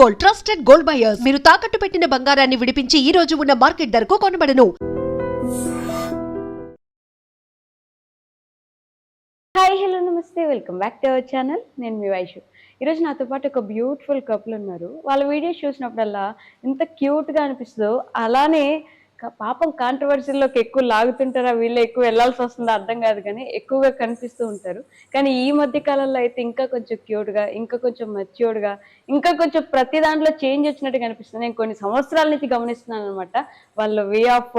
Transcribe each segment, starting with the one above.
Gold, trusted gold buyers. మీరు తాకట్టు పెట్టిన బంగారాన్ని విడిపించి ఈ రోజు ఉన్న మార్కెట్ ధరకు కొనబడను. హాయ్ హలో నమస్తే, welcome back to our channel. నేను మీ వైషు. ఈరోజు నాతో పాటు ఒక బ్యూటిఫుల్ కపుల్ ఉన్నారు. వాళ్ళ వీడియోస్ చూసినప్పుడల్లా ఎంత క్యూట్గా అనిపిస్తుందో, అలానే పాపం కాంట్రవర్సీలోకి ఎక్కువ లాగుతుంటారా, వీళ్ళు ఎక్కువ వెళ్ళాల్సి వస్తుందో అర్థం కాదు, కానీ ఎక్కువగా కనిపిస్తూ ఉంటారు. కానీ ఈ మధ్య కాలంలో అయితే ఇంకా కొంచెం క్యూట్గా, ఇంకా కొంచెం మెచ్యూర్డ్గా, ఇంకా కొంచెం ప్రతి దాంట్లో చేంజ్ వచ్చినట్టు కనిపిస్తుంది. నేను కొన్ని సంవత్సరాల నుంచి గమనిస్తున్నాను అనమాట. వాళ్ళ వే ఆఫ్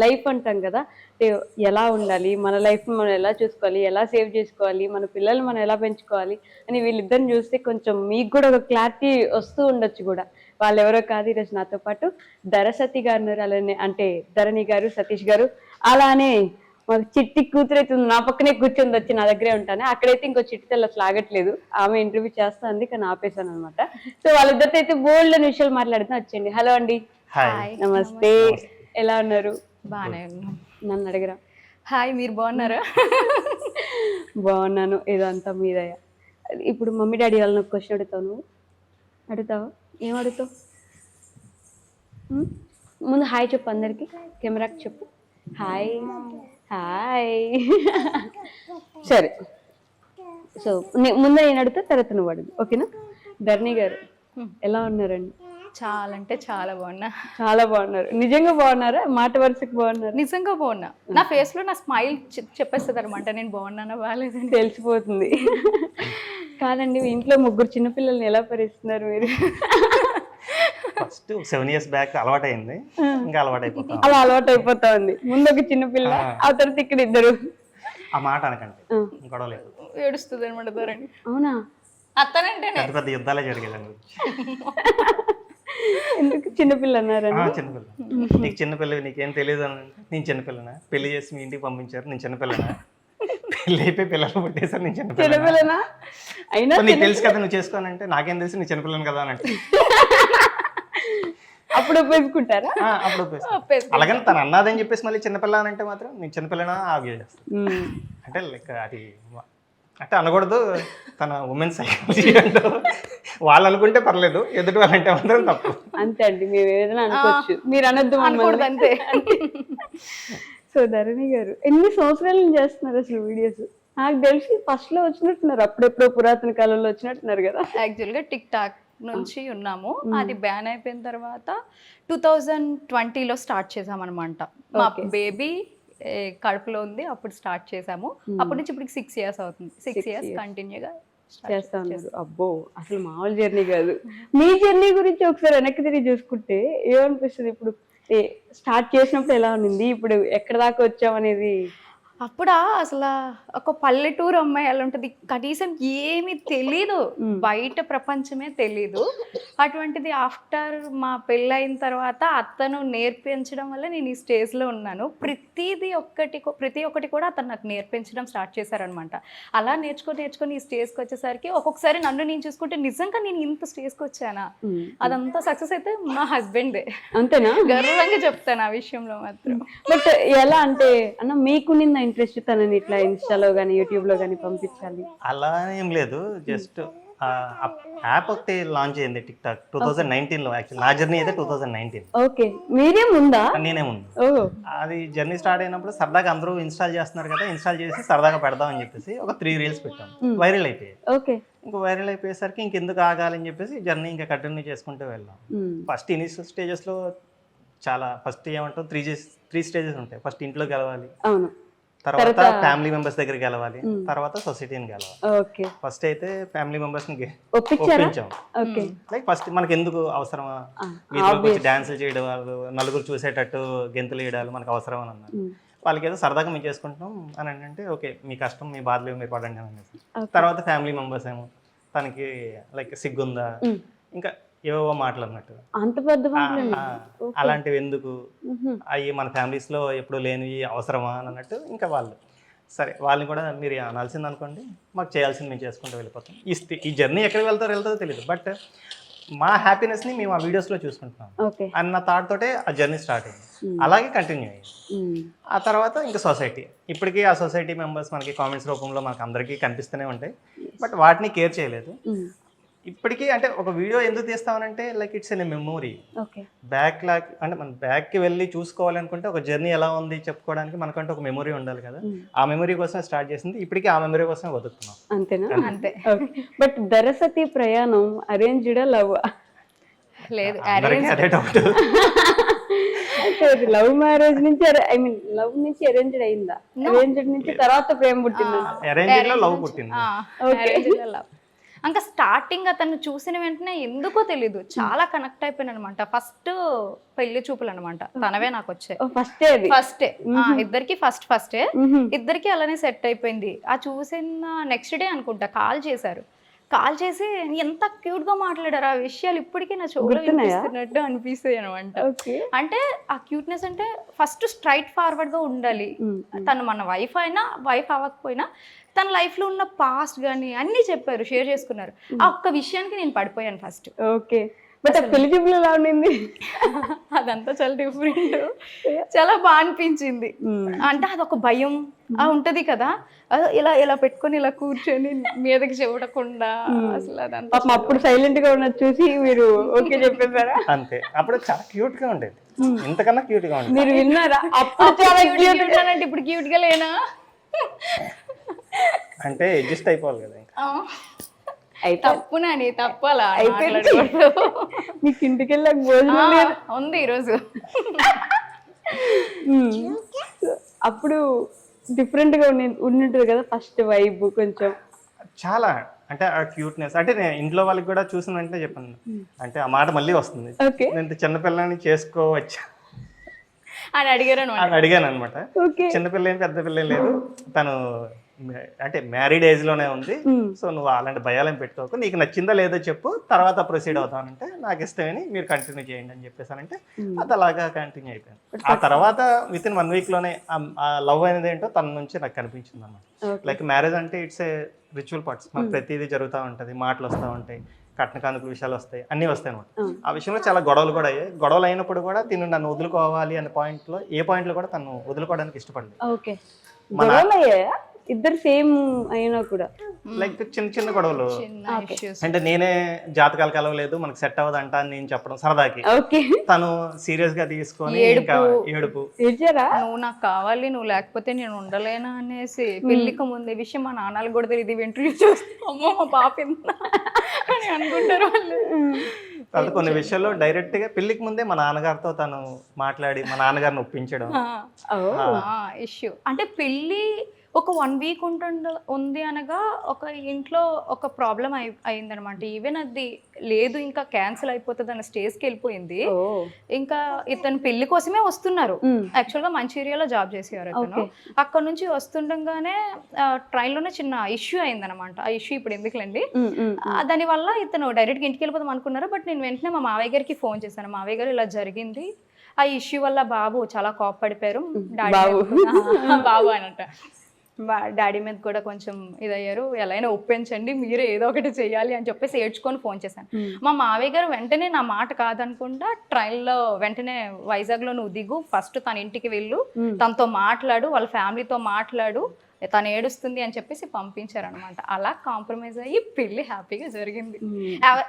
లైఫ్ అంటాం కదా, ఎలా ఉండాలి, మన లైఫ్ మనం ఎలా చూసుకోవాలి, ఎలా సేవ్ చేసుకోవాలి, మన పిల్లలు మనం ఎలా పెంచుకోవాలి అని వీళ్ళిద్దరిని చూస్తే కొంచెం మీకు కూడా ఒక క్లారిటీ వస్తూ ఉండొచ్చు కూడా. వాళ్ళు ఎవరో కాదు, ఈరోజు నాతో పాటు ధరసతి గారు ఉన్నారు. అలానే అంటే ధరణి గారు, సతీష్ గారు, అలానే మాకు చిట్టి కూతురు అయితే నా పక్కనే కూర్చొని వచ్చి నా దగ్గరే ఉంటాను. అక్కడైతే ఇంకో చిట్టి తెల్ల అసలు ఆగట్లేదు, ఆమె ఇంటర్వ్యూ చేస్తుంది, కానీ ఆపేశాను అనమాట. సో వాళ్ళిద్దరితో అయితే బోల్డ్ అని విషయాలు మాట్లాడుతున్నా. వచ్చేయండి. హలో అండి. నమస్తే, ఎలా ఉన్నారు? బాగానే ఉన్నాం. నన్ను అడగరా? హాయ్, మీరు బాగున్నారా? బాగున్నాను. ఏదో అంతా మీదయ్యా. ఇప్పుడు మమ్మీ డాడీ వాళ్ళని ఒక క్వశ్చన్ అడుగుతావు, నువ్వు అడుగుతావా? ఏం అడుగుతావు? ముందు హాయ్ చెప్పు అందరికి, కెమెరాకి చెప్పు హాయ్. హాయ్. సరే, సో ముందు నేను అడుగుతా, తర్వాత నువ్వు అడుగు, ఓకేనా? ధరణి గారు ఎలా ఉన్నారండి? చాలా అంటే చాలా బాగున్నా. చాలా బాగున్నారు. నిజంగా బాగున్నారా? మాట వరుసకు బాగున్నారు? నిజంగా బాగున్నా. నా ఫేస్ లో నా స్మైల్ చెప్పేస్తుంది అనమాట, నేను బాగున్నానా బాగాలేదని తెలిసిపోతుంది. కాదండి, మీ ఇంట్లో ముగ్గురు చిన్నపిల్లల్ని ఎలా భరిస్తున్నారు మీరు? ఫస్ట్ 7 years బ్యాక్ అలవాటు అయింది, ఇంకా అలవాటు అయిపోతాం. అలా అలవాటు అయిపోతా ఉంది. ముందు ఒక చిన్నపిల్ల, ఆ తర్వాత ఇక్కడ ఇద్దరు. ఆ మాట అనకండి, గొడవ లేదు. ఏడుస్తుంది అనమాట ధరణి. అవునా? అత్తనంటే పెద్ద పెద్ద యుద్ధాలే జరిగేదండి. ఎందుకు చిన్నపిల్ల అన్నారని? చిన్నపిల్ల, నీకు చిన్నపిల్లవి, నీకేం తెలియదు అని. నేను చిన్నపిల్లనా? పెళ్లి చేసి మీ ఇంటికి పంపించారు, నేను చిన్నపిల్లనా? పెళ్లి అయిపోయి పిల్లలు పుట్టేసారు, నేను చిన్నపిల్లనా? అయినా నీకు తెలుసు కదా, నువ్వు చేసుకోనంటే నాకేం తెలుసు, నీ చిన్నపిల్లని కదా అని అంటే అప్పుడు ఒప్పేసుకుంటారా? అప్పుడు అలాగని తను అన్నదని చెప్పేసి మళ్ళీ చిన్నపిల్ల అని అంటే మాత్రం నేను చిన్నపిల్లనా ఆర్గ్యూ చేస్తాను. అంటే లైక్ అది అంటే అనకూడదు, తన ఉమెన్ సైకాలజీ అంటూ వాళ్ళు అనుకుంటే పర్లేదు, ఎదుటి వాళ్ళు అంటే మాత్రం తప్పు. అంతే అండి, మేము ఏదైనా అనుకోవచ్చు, మీరు అనొద్దు అనకూడదు అంతే. సో ధరణి గారు ఎన్ని సంవత్సరాల నుంచి చేస్తున్నారు అసలు వీడియోస్? నాకు తెలిసి ఫస్ట్ లో వచ్చినట్టున్నారు, అప్పుడెప్పుడో పురాతన కాలంలో వచ్చినట్టున్నారు కదా. యాక్చువల్గా టిక్ టాక్ నుంచి ఉన్నాము. అది బ్యాన్ అయిపోయిన తర్వాత 2020లో స్టార్ట్ చేసామన్నమాట. మా బేబీ కడుపులో ఉంది, అప్పుడు స్టార్ట్ చేసాము. అప్పటి నుంచి ఇప్పుడు 6 years అవుతుంది. 6 years కంటిన్యూగా చేస్తా ఉన్నారు. అబ్బో, అసలు మామూలు జర్నీ కాదు. మీ జర్నీ గురించి ఒకసారి వెనక్కి తిరిగి చూసుకుంటే ఏమనిపిస్తుంది? ఇప్పుడు స్టార్ట్ చేసినప్పుడు ఎలా ఉన్నింది, ఇప్పుడు ఎక్కడ దాకా వచ్చామనేది? అప్పుడా అసలు ఒక పల్లెటూరు అమ్మాయి అలా ఉంటుంది, కనీసం ఏమీ తెలీదు, బయట ప్రపంచమే తెలీదు. అటువంటిది ఆఫ్టర్ మా పెళ్ళైన తర్వాత అతను నేర్పించడం వల్ల నేను ఈ స్టేజ్లో ఉన్నాను. ప్రతి ఒక్కటి కూడా అతను నాకు నేర్పించడం స్టార్ట్ చేశారనమాట. అలా నేర్చుకొని ఈ స్టేజ్కి వచ్చేసరికి ఒక్కొక్కసారి నన్ను నేను చూసుకుంటే నిజంగా నేను ఇంత స్టేజ్కి వచ్చానా, అదంతా సక్సెస్ అయితే మా హస్బెండే. అంతేనా? గర్వంగా చెప్తాను ఆ విషయంలో మాత్రం. బట్ ఎలా అంటే అన్న, మీకు నిన్న ఇంట్రెస్ట్ తనని ఇట్లా ఇన్స్టాలో కానీ యూట్యూబ్ లో కానీ పంపించాలి అలా ఏం లేదు. జస్ట్ యాప్ ఒకటి లాంచ్ అయింది, టిక్ టాక్ 2019లో. యాక్చువల్ నా జర్నీ అయితే 2019. ఓకే, మీరే ముందా? నేనే ముందు. అది జర్నీ స్టార్ట్ అయినప్పుడు సరదాగా అందరూ ఇన్స్టాల్ చేస్తున్నారు కదా, ఇన్స్టాల్ చేసి సరదాగా పెడదాం అని చెప్పేసి ఒక 3 reels పెట్టాం, వైరల్ అయిపోయాయి. ఓకే, ఇంకా వైరల్ అయిపోయేసరికి ఇంకెందుకు ఆగాలని చెప్పేసి జర్నీ ఇంకా కంటిన్యూ చేసుకుంటూ వెళ్ళాం. ఫస్ట్ ఇనిషియల్ స్టేజెస్లో చాలా, ఫస్ట్ ఏమంటాం 3 stages ఉంటాయి. ఫస్ట్ ఇంట్లో గెలవాలి, అవును, తర్వాత ఫ్యామిలీ మెంబర్స్ దగ్గరికి వెళ్ళాలి, తర్వాత సొసైటీని గెలవాలి. ఫస్ట్ అయితే ఫ్యామిలీ మెంబర్స్ ని ఒప్పించాం. లైక్ ఫస్ట్ మనకి ఎందుకు అవసరమా, వీధిలోకి వచ్చి డాన్సులు చేయడం, నలుగురు చూసేటట్టు గెంతులు వేయడాలు మనకు అవసరం అని అన్నారు. వాళ్ళకి ఏదో సరదాగా మేము చేసుకుంటున్నాం అని అంటే ఓకే, మీ కష్టం మీ బాధలు మీరు పడండి అని అనేసి. తర్వాత ఫ్యామిలీ మెంబర్స్ ఏమో తనకి లైక్ సిగ్గుందా, ఇంకా ఏవో మాటలు అన్నట్టు, అంత పెద్ద అలాంటివి ఎందుకు, అవి మన ఫ్యామిలీస్ లో ఎప్పుడు లేనివి అవసరమా అని అన్నట్టు. ఇంకా వాళ్ళు సరే, వాళ్ళని కూడా మీరు అనాల్సింది అనుకోండి, మాకు చేయాల్సింది మేము చేసుకుంటూ వెళ్ళిపోతాం. ఈ జర్నీ ఎక్కడికి వెళ్తారో తెలియదు, బట్ మా హ్యాపీనెస్ ని మేము ఆ వీడియోస్ లో చూసుకుంటున్నాం అన్న థాట్ తోటే ఆ జర్నీ స్టార్ట్ అయింది. అలాగే కంటిన్యూ అయ్యింది. ఆ తర్వాత ఇంకా సొసైటీ, ఇప్పటికీ ఆ సొసైటీ మెంబర్స్ మనకి కామెంట్స్ రూపంలో మనకు అందరికీ కనిపిస్తూనే ఉంటాయి, బట్ వాటిని కేర్ చేయలేదు. ఇప్పటికీ అంటే ఒక వీడియో ఎందుకు తీస్తామనంటే like it's an memory. Okay. Back lock అంటే మనం బ్యాక్కి వెళ్ళి చూసుకోవాలనుకుంటే ఒక జర్నీ ఎలా ఉంది చెప్పుకోవడానికి మనకంటే ఒక మెమొరీ ఉండాలి కదా. ఆ మెమొరీ కోసం స్టార్ట్ చేసింది, ఇప్పటికీ ఆ మెమొరీ కోసం బతుకుతున్నాం. అంతేనా? అంతే. బట్ దరసతి ప్రయాణం అరేంజ్డ్ లవ్? లేదు, అందరికీ అదే డౌట్. లవ్ మ్యారేజ్ నుంచి ఐ మీన్ లవ్ నుంచి అరేంజ్డ్ అయిందా? అరేంజ్డ్ నుంచి తర్వాత ప్రేమ పుట్టిందా? అరేంజ్డ్ లో లవ్ పుట్టింది. లవ్. ఇంకా స్టార్టింగ్ అతను చూసిన వెంటనే ఎందుకో తెలీదు చాలా కనెక్ట్ అయిపోయాను అనమాట. ఫస్ట్ పెళ్లి చూపులు అనమాట, తనవే నాకు వచ్చాయి. ఫస్టే ఇద్దరికి ఫస్టే ఇద్దరికి అలానే సెట్ అయిపోయింది. ఆ చూసిన నెక్స్ట్ డే అనుకుంటా కాల్ చేశారు. కాల్ చేసి ఎంత క్యూట్ గా మాట్లాడారు. ఆ విషయాలు ఇప్పటికీ నా చెవులో వినిపిస్తున్నట్టు అనిపిస్తాయి అనమాట. అంటే ఆ క్యూట్నెస్ అంటే ఫస్ట్ స్ట్రైట్ ఫార్వర్డ్ గా ఉండాలి. తను మన వైఫ్ అయినా వైఫ్ అవ్వకపోయినా తన లైఫ్ లో ఉన్న పాస్ట్ గానీ అన్ని చెప్పారు, షేర్ చేసుకున్నారు. ఆ ఒక్క విషయానికి నేను పడిపోయాను ఫస్ట్. ఓకే. బట్ పెళ్లి చూపులు ఎలా ఉండింది? అదంతా చాలా డిఫరెంట్, చాలా బాగా అనిపించింది. అంటే అదొక భయం ఉంటది కదా, ఇలా ఇలా పెట్టుకొని ఇలా కూర్చొని మీదకి చూడకుండా అసలు అదంతా అప్పుడు సైలెంట్ గా ఉన్నది చూసి మీరు ఓకే చెప్పేసారా? అంతే. అప్పుడు చాలా క్యూట్ గా ఉండేది, ఇంతకన్నా క్యూట్ గా ఉండేది. మీరు విన్నారా? అప్పుడు చాలా క్యూట్ అంటే ఇప్పుడు క్యూట్ గా లేనా? అంటే అడ్జస్ట్ అయిపోవాలి కదా. తప్పు నాని, తప్పలా మీకు ఇంటికి వెళ్ళాక భోజనం ఉంది ఈరోజు. అప్పుడు డిఫరెంట్ గా ఉండింటది కదా ఫస్ట్ వైబ్ కొంచెం. చాలా అంటే ఆ క్యూట్నెస్ అంటే నేను ఇంట్లో వాళ్ళకి కూడా చూసిన వెంటనే చెప్పాను. అంటే ఆ మాట మళ్ళీ వస్తుంది, నేను చిన్నపిల్లని చేసుకోవచ్చా అని అడిగాను అనమాట. చిన్నపిల్ల ఏం పెద్ద పిల్ల లేదు, తను అంటే మ్యారీడ్ ఏజ్ లోనే ఉంది. సో నువ్వు అలాంటి భయాలను పెట్టుకోకు, నీకు నచ్చిందా లేదో చెప్పు, తర్వాత ప్రొసీడ్ అవుతానంటే నాకు ఇష్టమని మీరు కంటిన్యూ చేయండి అని చెప్పేసానంటే అది అలాగా కంటిన్యూ అయిపోయింది. ఆ తర్వాత విత్ ఇన్ 1 week లోనే ఆ లవ్ అనేది ఏంటో తన నుంచి నాకు కనిపించింది అన్నమాట. లైక్ మ్యారేజ్ అంటే ఇట్స్ ఏ రిచువల్ పార్ట్స్, మనకు ప్రతిదీ జరుగుతూ ఉంటుంది, మాటలు వస్తూ ఉంటాయి, కట్న కానుక విషయాలు వస్తాయి, అన్నీ వస్తాయి అనమాట. ఆ విషయంలో చాలా గొడవలు కూడా అయ్యాయి. గొడవలు అయినప్పుడు కూడా తిను నన్ను వదులుకోవాలి అనే పాయింట్లో ఏ పాయింట్లో కూడా తను వదులుకోవడానికి ఇష్టపడలేదు. ఇద్దరు సేమ్ అయినా కూడా లైక్ చిన్న చిన్న గొడవలు అంటే నేనే జాతకాలు కలవలేదు మనకు సెట్ అవ్వదంట అని నేను చెప్పడం సరదాకి, తను సీరియస్ గా తీసుకొని ఏడుపు, నువ్వు నాకు కావాలి నువ్వు లేకపోతే నేను ఉండలేనా అనేసి. పెళ్లికి ముందే విషయం మా నాన్నలు కూడా తెలియదు, ఇంటర్వ్యూ చూస్తే అమ్మో మా పాప ఎంత అని అనుకుంటారు వాళ్ళు. తర్వాత కొన్ని విషయాల్లో డైరెక్ట్ గా పెళ్లికి ముందే మా నాన్నగారితో తను మాట్లాడి మా నాన్నగారిని ఒప్పించడం ఇష్యూ. అంటే పెళ్లి ఒక 1 week ఉంది అనగా ఒక ఇంట్లో ఒక ప్రాబ్లం అయిందనమాట. ఈవెన్ అది లేదు ఇంకా క్యాన్సిల్ అయిపోతుంది అన్న స్టేజ్కి వెళ్ళిపోయింది. ఇంకా ఇతను పెళ్లి కోసమే వస్తున్నారు. యాక్చువల్గా మంచిర్యాలో జాబ్ చేసేవారు అతను. అక్కడ నుంచి వస్తుండగానే ట్రైన్లోనే చిన్న ఇష్యూ అయిందనమాట. ఆ ఇష్యూ ఇప్పుడు ఎందుకులేండి. దానివల్ల ఇతను డైరెక్ట్గా ఇంటికి వెళ్ళిపోదాం అనుకున్నారు. బట్ నేను వెంటనే మా మావయ్య గారికి ఫోన్ చేశాను. మావయ్య గారు ఇలా జరిగింది, ఆ ఇష్యూ వల్ల బాబు చాలా కోప్పడిపోయారు, బాబు అనంట డాడీ మీద కూడా కొంచెం ఇదయ్యారు, ఎలా అయినా ఒప్పించండి మీరే ఏదో ఒకటి చెయ్యాలి అని చెప్పేసి ఏడ్చుకొని ఫోన్ చేశాను. మా మావయ్య గారు వెంటనే నా మాట కాదనుకుంటా ట్రైన్లో వెంటనే వైజాగ్లో నువ్వు దిగు, ఫస్ట్ తన ఇంటికి వెళ్ళు, తనతో మాట్లాడు, వాళ్ళ ఫ్యామిలీతో మాట్లాడు, తను ఏడుస్తుంది అని చెప్పేసి పంపించారు అనమాట. అలా కాంప్రమైజ్ అయ్యి పెళ్లి హ్యాపీగా జరిగింది.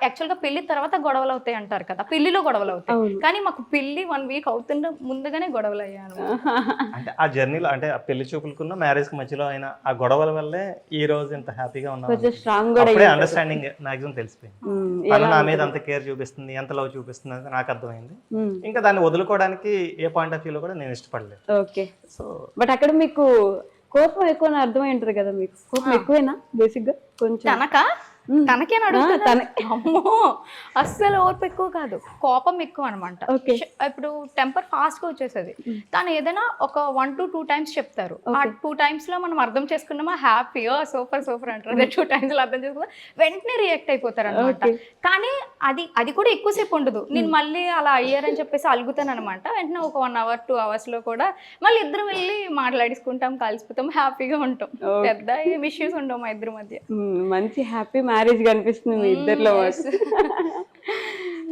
యాక్చువల్గా పెళ్లి తర్వాత గొడవలు అవుతాయి అంటారు కదా, పెళ్లిలో గొడవలు అవుతాయి, కానీ మాకు పెళ్లి 1 week అవుతుండే ముందుగానే గొడవలు అయ్యాను. అంటే ఆ జర్నీలో అంటే ఆ పెళ్లి చూపులకున్న మ్యారేజ్ కి మధ్యలో అయినా ఆ గొడవల వల్లే ఈ రోజు ఇంత హ్యాపీగా ఉన్నాం. అప్పుడే అండర్స్టాండింగ్ మాక్సిమం తెలిసిపోయింది. తను నా మీద అంత కేర్ చూపిస్తుంది, ఎంత లవ్ చూపిస్తుంది అని నాకు అర్థమైంది. ఇంకా దాన్ని వదులుకోవడానికి ఏ పాయింట్ ఆఫ్ వ్యూలో కూడా నేను ఇష్టపడలేదు. ఓకే. సో బట్ అక్కడ మీకు కోపం ఎక్కువ అర్థమై ఉంటది కదా, మీకు కోపం ఎక్కువేనా బేసిక్ గా? కొంచెం తనకే అమ్మో అస్సలు ఓర్పు ఎక్కువ కాదు, కోపం ఎక్కువ అనమాట. ఇప్పుడు టెంపర్ ఫాస్ట్ గా వచ్చేసేది. తను ఏదైనా ఒక 1 to 2 times చెప్తారు, ఆ 2 times లో మనం అర్థం చేసుకున్నామా హ్యాపీ సూపర్ సూపర్ అంటారు, అదే 2 times లో అర్థం చేసుకున్నా వెంటనే రియాక్ట్ అయిపోతారు అనమాట. కానీ అది కూడా ఎక్కువసేపు ఉండదు. నేను మళ్ళీ అలా అయ్యారని చెప్పేసి అలుగుతాను అనమాట. వెంటనే ఒక 1 hour 2 hours లో కూడా మళ్ళీ ఇద్దరం వెళ్ళి మాట్లాడేసుకుంటాం, కలిసిపోతాం, హ్యాపీగా ఉంటాం. పెద్ద ఇష్యూస్ ఉండవు మా ఇద్దరి మధ్య. మంచి హ్యాపీ మ్యారేజ్ కనిపిస్తుంది మీ ఇద్దరిలో.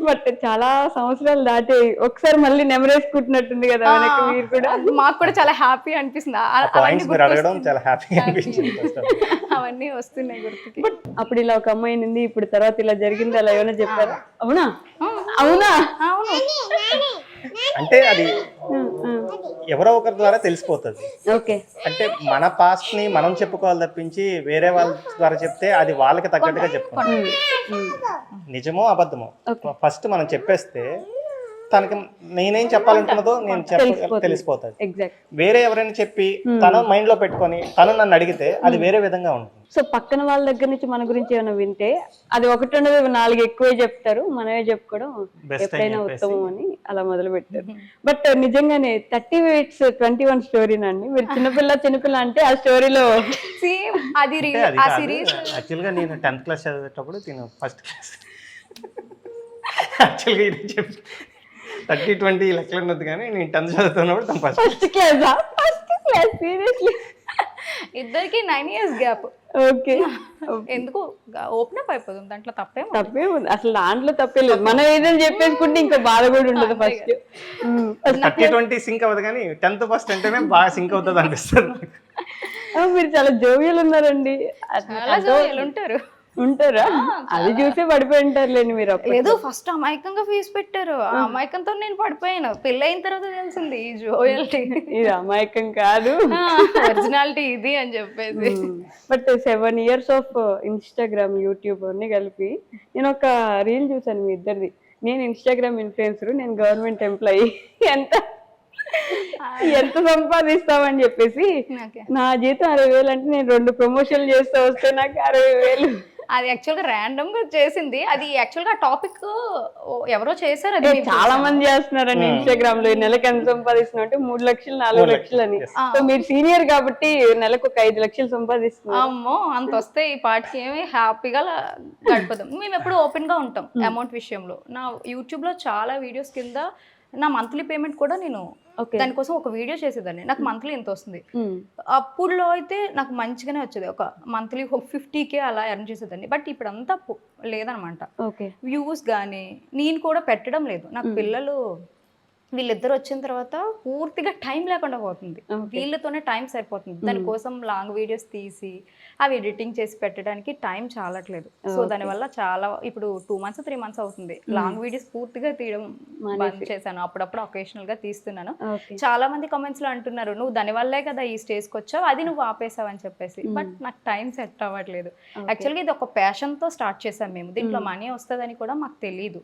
బట్ చాలా సంవత్సరాలు దాటి ఒకసారి మళ్ళీ నెమరేసుకుంటున్నట్టుంది కదా వెనక్కి మీరు కూడా. మాకు కూడా చాలా హ్యాపీ అనిపిస్తుంది. పాయింట్స్ మీరు అడగడం చాలా హ్యాపీగా అనిపించింది. అవన్నీ వస్తున్నాయి గుర్తుకి. బట్ అప్పుడు ఇలా ఒక అమ్మాయి ఉంది, ఇప్పుడు తర్వాత ఇలా జరిగింది, అలా ఏమైనా చెప్పారా? అవునా అవునా అవును, అంటే అది ఎవరో ఒకరి ద్వారా తెలిసిపోతుంది. ఓకే. అంటే మన పాస్ట్ ని మనం చెప్పుకోవాలి తప్పించి వేరే వాళ్ళ ద్వారా చెప్తే అది వాళ్ళకి తగ్గట్టుగా చెప్పుకోవాలి. నిజమో అబద్ధమో ఫస్ట్ మనం చెప్పేస్తే తనకి నేనేం చెప్పాలనుకున్నదో నేను తెలిసిపోతుంది. ఎగ్జాక్ట్. వేరే ఎవరైనా చెప్పి తన మైండ్ లో పెట్టుకొని తను నన్ను అడిగితే అది వేరే విధంగా ఉంటుంది. సో పక్కన వాళ్ళ దగ్గర నుంచి మన గురించి ఏమైనా వింటే అది ఒకటి ఉండదు, 4 ఎక్కువే చెప్తారు, మనమే చెప్పుకోవడం ఎప్పుడైనా ఉత్తమం అని అలా మొదలు పెట్టారు. బట్ నిజంగానే 30 minutes 21 స్టోరీనండి. మీరు చిన్నపిల్ల అంటే ఆ స్టోరీలో సేమ్ అది ఆ సిరీస్. యాక్చువల్గా నేను 10th క్లాస్ చదివేటప్పుడు నేను ఫస్ట్ క్లాస్. యాక్చువల్గా ఇది చెప్పి 30-20 లెక్కలు ఉన్నది, కానీ నేను 10th చదువుతున్నప్పుడు తను ఫస్ట్ క్లాస్ సీరియస్లీ. ఇద్దరికి 9 years గ్యాప్. ఓకే. ఎందుకు ఓపెన్ అప్ అయిపోతుంది, దాంట్లో తప్పే ఉంది అసలు, దాంట్లో తప్పే లేదు. మనం ఏదైనా చెప్పేసుకుంటే ఇంకా బాధ కూడా ఉండదు. ఫస్ట్ 30-20 సింక్ అవ్వదు, కానీ 10th ఫస్ట్ అంటేనే బాగా సింక్ అవుతుంది అనిపిస్తుంది. మీరు చాలా జోవియల్ ఉన్నారండి. చాలా జోవియల్ ఉంటారా? అది చూసే పడిపోయి ఉంటారులేండి మీరు. లేదు, ఫస్ట్ అమాయకంగా ఫీజు పెట్టారు, ఆ అమాయకంతో నేను పడిపోయాను. పెళ్ళి అయిన తర్వాత తెలిసింది ఈ జోయల్టీ ఇది అమాయకం కాదు, ఒరిజినాలిటీ ఇది అని చెప్పేసి. But 7 years of Instagram, YouTube అన్ని కలిపి నేను ఒక రీల్ చూసాను మీ ఇద్దరిది. నేను ఇన్స్టాగ్రామ్ ఇన్ఫ్లుయెన్సర్, నేను గవర్నమెంట్ ఎంప్లాయీ, ఎంత సంపాదిస్తామని చెప్పేసి నా జీతం 60,000 అంటే నేను 2 ప్రమోషన్లు చేస్తూ వస్తే నాకు 60,000. అది యాక్చువల్ గా ర్యాండమ్ గా చేసింది. అది యాక్చువల్ గా టాపిక్ ఎవరో చేశారు, అది చాలా మంది చేస్తున్నారండి ఇన్స్టాగ్రామ్ లో. నెలకు ఎంత సంపాదిస్తున్నా అంటే 3 లక్షలు 4 లక్షలు అని. సో మీరు సీనియర్ కాబట్టి నెలకు ఒక 5 లక్షలు సంపాదిస్తున్నారు. అమ్మో, అంత వస్తే ఈ పాటికి ఏమి హ్యాపీగా గడిపోదాం. మేము ఎప్పుడు ఓపెన్ గా ఉంటాం అమౌంట్ విషయంలో. నా యూట్యూబ్ లో చాలా వీడియోస్ కింద నా మంత్లీ పేమెంట్ కూడా నేను దానికోసం ఒక వీడియో చేసేదాన్ని. నాకు మంత్లీ ఎంత వస్తుంది, అప్పుడులో అయితే నాకు మంచిగానే వచ్చేది, ఒక మంత్లీ 50K అలా ఎర్న్ చేసేదాన్ని. బట్ ఇప్పుడు అంతా లేదనమాట. వ్యూస్ కానీ నేను కూడా పెట్టడం లేదు. నాకు పిల్లలు వీళ్ళిద్దరు వచ్చిన తర్వాత పూర్తిగా టైం లేకుండా పోతుంది, వీళ్ళతోనే టైం సరిపోతుంది. దానికోసం లాంగ్ వీడియోస్ తీసి అవి ఎడిటింగ్ చేసి పెట్టడానికి టైం చాలట్లేదు. సో దానివల్ల చాలా ఇప్పుడు 2 months 3 months అవుతుంది లాంగ్ వీడియోస్ పూర్తిగా తీయడం బంద్ చేశాను. అప్పుడప్పుడు ఒకేషనల్ గా తీస్తున్నాను. చాలా మంది కామెంట్స్ లో అంటున్నారు, నువ్వు దానివల్లే కదా ఈ స్టేజ్కి వచ్చావు, అది నువ్వు ఆపేసావు అని చెప్పేసి. బట్ నాకు టైం సెట్ అవ్వట్లేదు. యాక్చువల్గా ఇది ఒక ప్యాషన్ తో స్టార్ట్ చేసాం మేము. దీంట్లో మనీ వస్తుందని కూడా మాకు తెలియదు.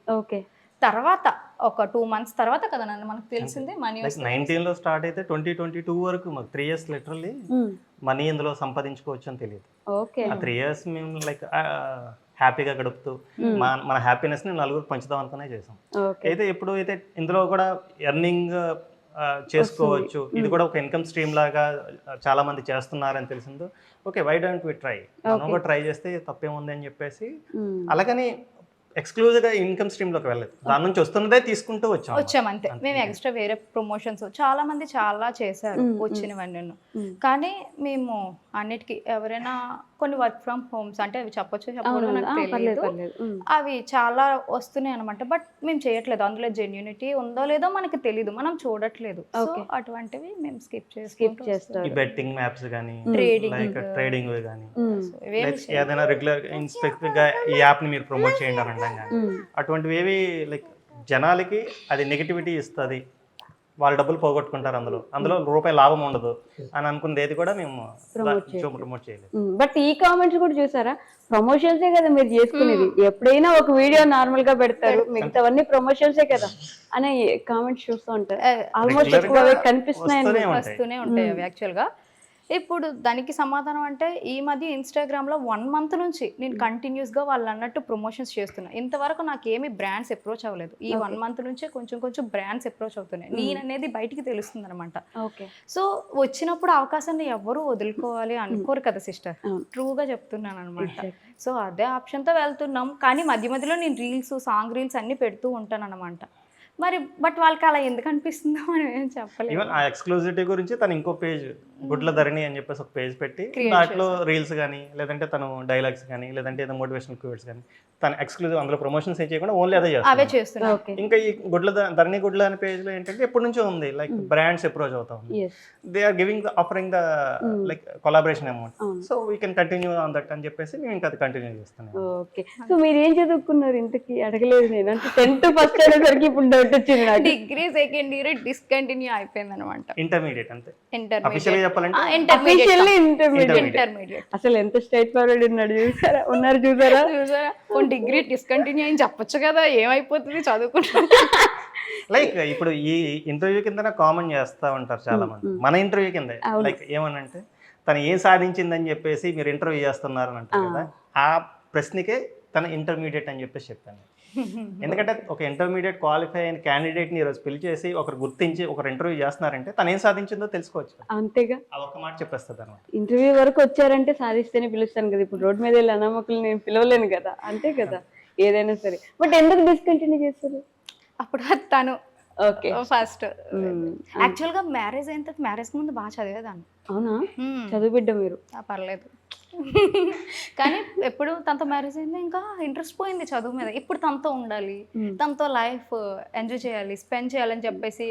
తర్వాత ఒక 2 months తర్వాత కదా నన్ను మనకు తెలిసింది మనీ. 19 లో స్టార్ట్ అయితే 2022 వరకు మాకు 3 years లిటరల్లీ మనీ ఇందులో సంపాదించుకోవచ్చు అని తెలియదు. ఆ 3 years మేము లైక్ హ్యాపీగా గడుపుతూ మన హ్యాపీనెస్ ని నలుగురు పంచుదాం అనుకునే చేసాం. అయితే ఎప్పుడు అయితే ఇందులో కూడా ఎర్నింగ్ చేసుకోవచ్చు, ఇది కూడా ఒక ఇన్కమ్ స్ట్రీమ్ లాగా చాలా మంది చేస్తున్నారని తెలిసిందో, okay why don't we try, మనం కూడా ట్రై చేస్తే తప్పేముంది అని చెప్పేసి అలాగని ఎక్స్క్లూజివ్ గా ఇన్కమ్ స్ట్రీమ్ లోకి వెళ్ళలేదు, దాని నుంచి వస్తున్నదే తీసుకుంటూ వచ్చాం అంతే. మేము ఎక్స్ట్రా వేరే ప్రమోషన్స్ చాలా మంది చాలా చేశారు వచ్చినవన్నీ, కానీ మేము అన్నిటికీ ఎవరైనా కొన్ని వర్క్ ఫ్రమ్ హోమ్స్ అంటే అవి చెప్పొచ్చు చెప్పకూడదు నాకు తెలియదు, అవి చాలా వస్తున్నాయి అనమాట. బట్ మేము చేయట్లేదు, అందులో జెన్యూనిటీ ఉందో లేదో మనకి తెలీదు, మనం చూడట్లేదు. సో అటువంటివి మేము స్కిప్ చేస్తాం. బెట్టింగ్ యాప్స్ కానీ ట్రేడింగ్ కానీ ఇవేమి ఏదైనా రెగ్యులర్ స్పెసిఫిక్ గా ఈ యాప్ ని మీరు ప్రమోట్ చేయండి అని అనడం కానీ అటువంటివి ఏవి లైక్ జనాలకి అది నెగిటివిటీ ఇస్తుంది, వాళ్ళు డబ్బులు పోగొట్టుకుంటారు, అందులో రూపాయి లాభం ఉండదు అని అనుకునేది ఏది కూడా మేము ప్రమోట్ చేయలేదు. బట్ ఈ కామెంట్స్ కూడా చూసారా, ప్రమోషన్సే కదా మీరు చేసుకునేది, ఎప్పుడైనా ఒక వీడియో నార్మల్ గా పెడతారు, మిగతావన్నీ ప్రమోషన్సే కదా అనే కామెంట్స్ చూస్తూ ఉంటారు. ఆల్మోస్ట్ ఎక్కువ వస్తూనే ఉంటాయి అవి యాక్చువల్ గా. ఇప్పుడు దానికి సమాధానం అంటే ఈ మధ్య ఇన్స్టాగ్రామ్లో 1 month నుంచి నేను కంటిన్యూస్గా వాళ్ళు అన్నట్టు ప్రమోషన్స్ చేస్తున్నా. ఇంతవరకు నాకు ఏమి బ్రాండ్స్ అప్రోచ్ అవ్వలేదు. ఈ 1 month నుంచే కొంచెం బ్రాండ్స్ అప్రోచ్ అవుతున్నాయి. నేను అనేది బయటికి తెలుస్తుంది అనమాట. సో వచ్చినప్పుడు అవకాశాన్ని ఎవరు వదులుకోవాలి అనుకోరు కదా సిస్టర్, ట్రూగా చెప్తున్నాను అనమాట. సో అదే ఆప్షన్తో వెళ్తున్నాం, కానీ మధ్య మధ్యలో నేను సాంగ్ రీల్స్ అన్నీ పెడుతూ ఉంటాను అనమాట. మరి బట్ వాళ్ళకి అలా ఎందుకు అనిపిస్తుందో మనం ఏం చెప్పలేము. ఈవెన్ ఆ ఎక్స్క్లూజివిటీ గురించి తను ఇంకో పేజ్ గుడ్ల ధరణి అని చెప్పేసి ఒక పేజ్ పెట్టి దాంట్లో రీల్స్ కానీ లేదంటే తను డైలాగ్స్ కానీ లేదంటే ఏదో మోటివేషనల్ క్యూట్స్ కానీ తను ఎక్స్క్లూజివ్ అందులో ప్రమోషన్స్ ఏం చేయకుండా ఓన్లీ అదే అవే చేస్తారు. చేస్తున్నారు. ఇంకా ఈ ధరణి గుడ్ల అనే పేజ్ లో ఏంటంటే ఎప్పటి నుంచో ఉంది లైక్ బ్రాండ్స్ అప్రోచ్ అవుతా ఉంది. They are giving offering the like collaboration amount, so we can continue on that అని చెప్పేసి నేను ఇంకా అది కంటిన్యూ చేస్తాను. ఓకే, సో మీరు ఏం చదువుకున్నారు ఇంతకి అడగలేదు నేను, అంటే 10th ఫస్ట్ అనేసరికి ఇప్పుడు డౌట్ వచ్చింది నాకు. డిగ్రీ సెకండ్ ఇయర్ డిస్కంటిన్యూ అయిపోయింది అనమాట. ఇంటర్మీడియట్ అంతే ఇంటర్మీడియట్ అఫీషియల్ చెప్పాలంటే ఇంటర్మీడియట్. అసలు ఎంత స్ట్రైట్ ఫార్వర్డ్ ఉన్నాడు చూసారా, చూసారా డిగ్రీ డిస్కంటిన్యూ అని చెప్పొచ్చు కదా, ఏమైపోతుంది చదువుకుంటా. లైక్ ఇప్పుడు ఈ ఇంటర్వ్యూ కింద కామెంట్ చేస్తా ఉంటారు చాలా మంది మన ఇంటర్వ్యూ కింద, లైక్ ఏమనంటే తను ఏం సాధించిందని చెప్పేసి మీరు ఇంటర్వ్యూ చేస్తున్నారు అని అంటారు కదా, ఆ ప్రశ్నకే తన ఇంటర్మీడియట్ అని చెప్పేసి చెప్పాను. ఎందుకంటే ఒక ఇంటర్మీడియట్ క్వాలిఫై అయిన క్యాండిడేట్ని ఈరోజు పిలిచేసి ఒకరు గుర్తించి ఒకరు ఇంటర్వ్యూ చేస్తున్నారంటే తను ఏం సాధించిందో తెలుసుకోవచ్చు. అంతేగా, అది ఒక మాట చెప్పేస్తుంది అనమాట. ఇంటర్వ్యూ వరకు వచ్చారంటే సాధిస్తేనే పిలుస్తాను కదా, ఇప్పుడు రోడ్ మీద వెళ్ళి అనామకులు నేను పిలవలేను కదా, అంతే కదా ఏదైనా సరే. బట్ ఎందుకు డిస్కంటిన్యూ చేస్తారు అప్పుడు తను ఓకే ఫస్ట్ యాక్చువల్ గా మ్యారేజ్ అయిన తర్వాత మ్యారేజ్ ముందు బాగా చదివేదాన్ని. అవునా, చదువు బిడ్డ మీరు. పర్లేదు, కానీ ఎప్పుడు తనతో మ్యారేజ్ అయింది ఇంకా ఇంట్రెస్ట్ పోయింది చదువు మీద. ఇప్పుడు తనతో ఉండాలి, తనతో లైఫ్ ఎంజాయ్ చేయాలి, స్పెండ్ చేయాలని చెప్పేసి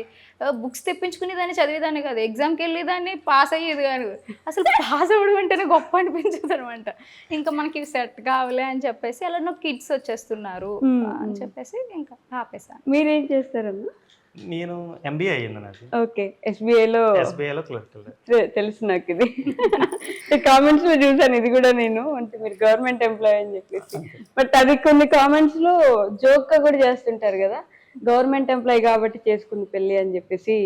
బుక్స్ తెప్పించుకునేదాన్ని, చదివేదాన్ని కాదు, ఎగ్జామ్కి వెళ్ళేదాన్ని, పాస్ అయ్యేది కాదు. అసలు పాస్ అవ్వడం అంటేనే గొప్ప అనిపించేది అనమాట. ఇంకా మనకి సెట్ కావాలి అని చెప్పేసి అలా కిడ్స్ వచ్చేస్తున్నారు అని చెప్పేసి ఇంకా ఆపేసాను. మీరేం చేస్తారన్నా? నేను ఎంబీఏ అయ్యింది నాది. ఓకే, ఎస్బీఐలో క్లర్క్. తెలుసు నాకు ఇది. కామెంట్స్ లో చూసాను ఇది కూడా నేను, అంటే మీరు గవర్నమెంట్ ఎంప్లాయ్ అని చెప్పేసి. బట్ అది కొన్ని కామెంట్స్ లో జోక్ గా కూడా చేస్తుంటారు కదా, గవర్నమెంట్ ఎంప్లాయ్ కాబట్టి చేసుకుంది పెళ్లి అని చెప్పేసి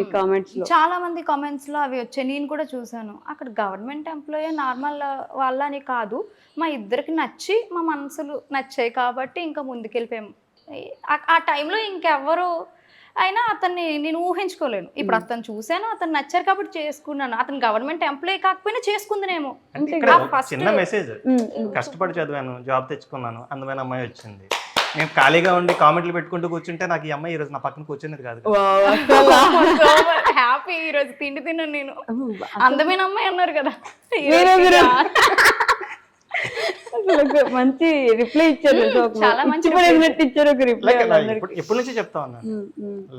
ఈ కామెంట్స్ లో చాలా మంది కామెంట్స్ లో అవి వచ్చాయి. నేను కూడా చూసాను. అక్కడ గవర్నమెంట్ ఎంప్లాయ్ నార్మల్ వాళ్ళ అని కాదు, మా ఇద్దరికి నచ్చి మా మనసులు నచ్చాయి కాబట్టి ఇంకా ముందుకెళ్ళిపోయాము. ఆ టైంలో ఇంకెవ్వరు అయినా అతన్ని నేను ఊహించుకోలేను. ఇప్పుడు అతను చూశాను, అతను నచ్చారు కాబట్టి చేసుకున్నాను. అతను గవర్నమెంట్ ఎంప్లాయీ కాకపోయినా చేసుకుందినేమో. చిన్న మెసేజ్, కష్టపడి చదివాను, జాబ్ తెచ్చుకున్నాను, అందమైన అమ్మాయి వచ్చింది. నేను ఖాళీగా ఉండి కామెంట్లు పెట్టుకుంటూ కూర్చుంటే నాకు ఈ అమ్మాయి ఈ రోజు నా పక్కన కూర్చునేది కాదు. హ్యాపీ, ఈ రోజు తిండి తిన్నాను నేను. అందమైన అమ్మాయి అన్నారు కదా, మంచి రిప్లై ఇచ్చారు, చాలా మంచి ఇచ్చారు ఒక రిప్లై. ఎప్పటి నుంచి చెప్తా ఉన్నాను,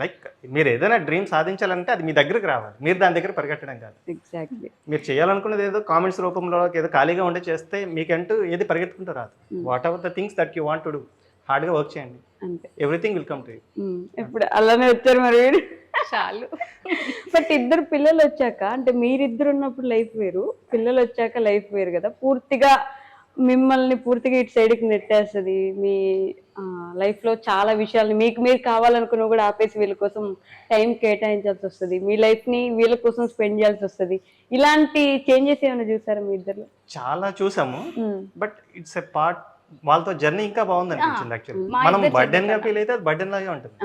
లైక్ మీరు ఏదైనా డ్రీమ్ సాధించాలంటే అది మీ దగ్గరకు రావాలి, మీరు దాని దగ్గర పరిగెట్టడం కాదు. ఎగ్జాక్ట్లీ, మీరు చేయాలనుకున్నది ఏదో కామెంట్స్ రూపంలో ఏదో ఖాళీగా ఉండే చేస్తే మీకంటూ ఏది పరిగెత్తుకుంటూ రాదు. What ever the things that you want to do, హార్డ్గా వర్క్ చేయండి, everything will come to you. ఇప్పుడు అలానే వచ్చారు మరి వీడు. చాలు. బట్ ఇద్దరు పిల్లలు వచ్చాక, అంటే మీరిద్దరు ఉన్నప్పుడు లైఫ్ వేరు, పిల్లలు వచ్చాక లైఫ్ వేరు కదా, పూర్తిగా మిమ్మల్ని పూర్తిగా ఇటు సైడ్కి నెట్టేస్తుంది. మీ లైఫ్లో చాలా విషయాల్ని మీకు మీరు కావాలనుకున్నా కూడా ఆపేసి వీళ్ళ కోసం టైం కేటాయించాల్సి వస్తుంది, మీ లైఫ్ని వీళ్ళ కోసం స్పెండ్ చేయాల్సి వస్తుంది. ఇలాంటి చేంజెస్ ఏమైనా చూసారా మీ ఇద్దరు? చాలా చూసాము, బట్ ఇట్స్ ఎ పార్ట్. వాళ్ళతో జర్నీ ఇంకా బాగుంది అనిపించింది. యాక్చువల్లీ మనం బర్డెన్ గా ఫీల్ అయితే అది బర్డెన్ లాగే ఉంటుంది,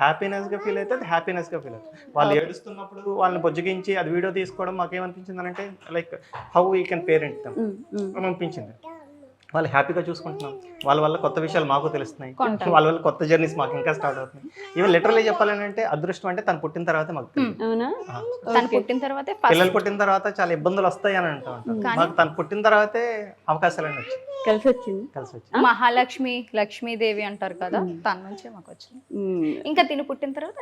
హ్యాపీనెస్ గా ఫీల్ అయితే అది హ్యాపీనెస్ గా ఫీల్ అవుతుంది. వాళ్ళు ఏడుస్తున్నప్పుడు వాళ్ళని బొజ్జగించి అది వీడియో తీసుకోవడం మాకేమనిపించింది అని అంటే like how we can parent them అనిపించింది. వాళ్ళు హ్యాపీగా చూసుకుంటున్నాం, వాళ్ళ వల్ల కొత్త విషయాలు మాకు తెలుస్తున్నాయి, వాళ్ళ వల్ల కొత్త జర్నీస్ మాకు ఇంకా స్టార్ట్ అవుతున్నాయి. ఈవెన్ లిటరల్లీ చెప్పాలని అంటే అదృష్టం అంటే తను పుట్టిన తర్వాత మాకు పిల్లలు పుట్టిన తర్వాత చాలా ఇబ్బందులు వస్తాయి అని అంటూ ఉంటాం. మాకు తను పుట్టిన తర్వాతే అవకాశాలన్నీ వచ్చాయి, కలిసి వచ్చింది. మహాలక్ష్మి, లక్ష్మీదేవి అంటారు కదా, తన నుంచే మాకు వచ్చింది. ఇంకా తిని పుట్టిన తర్వాత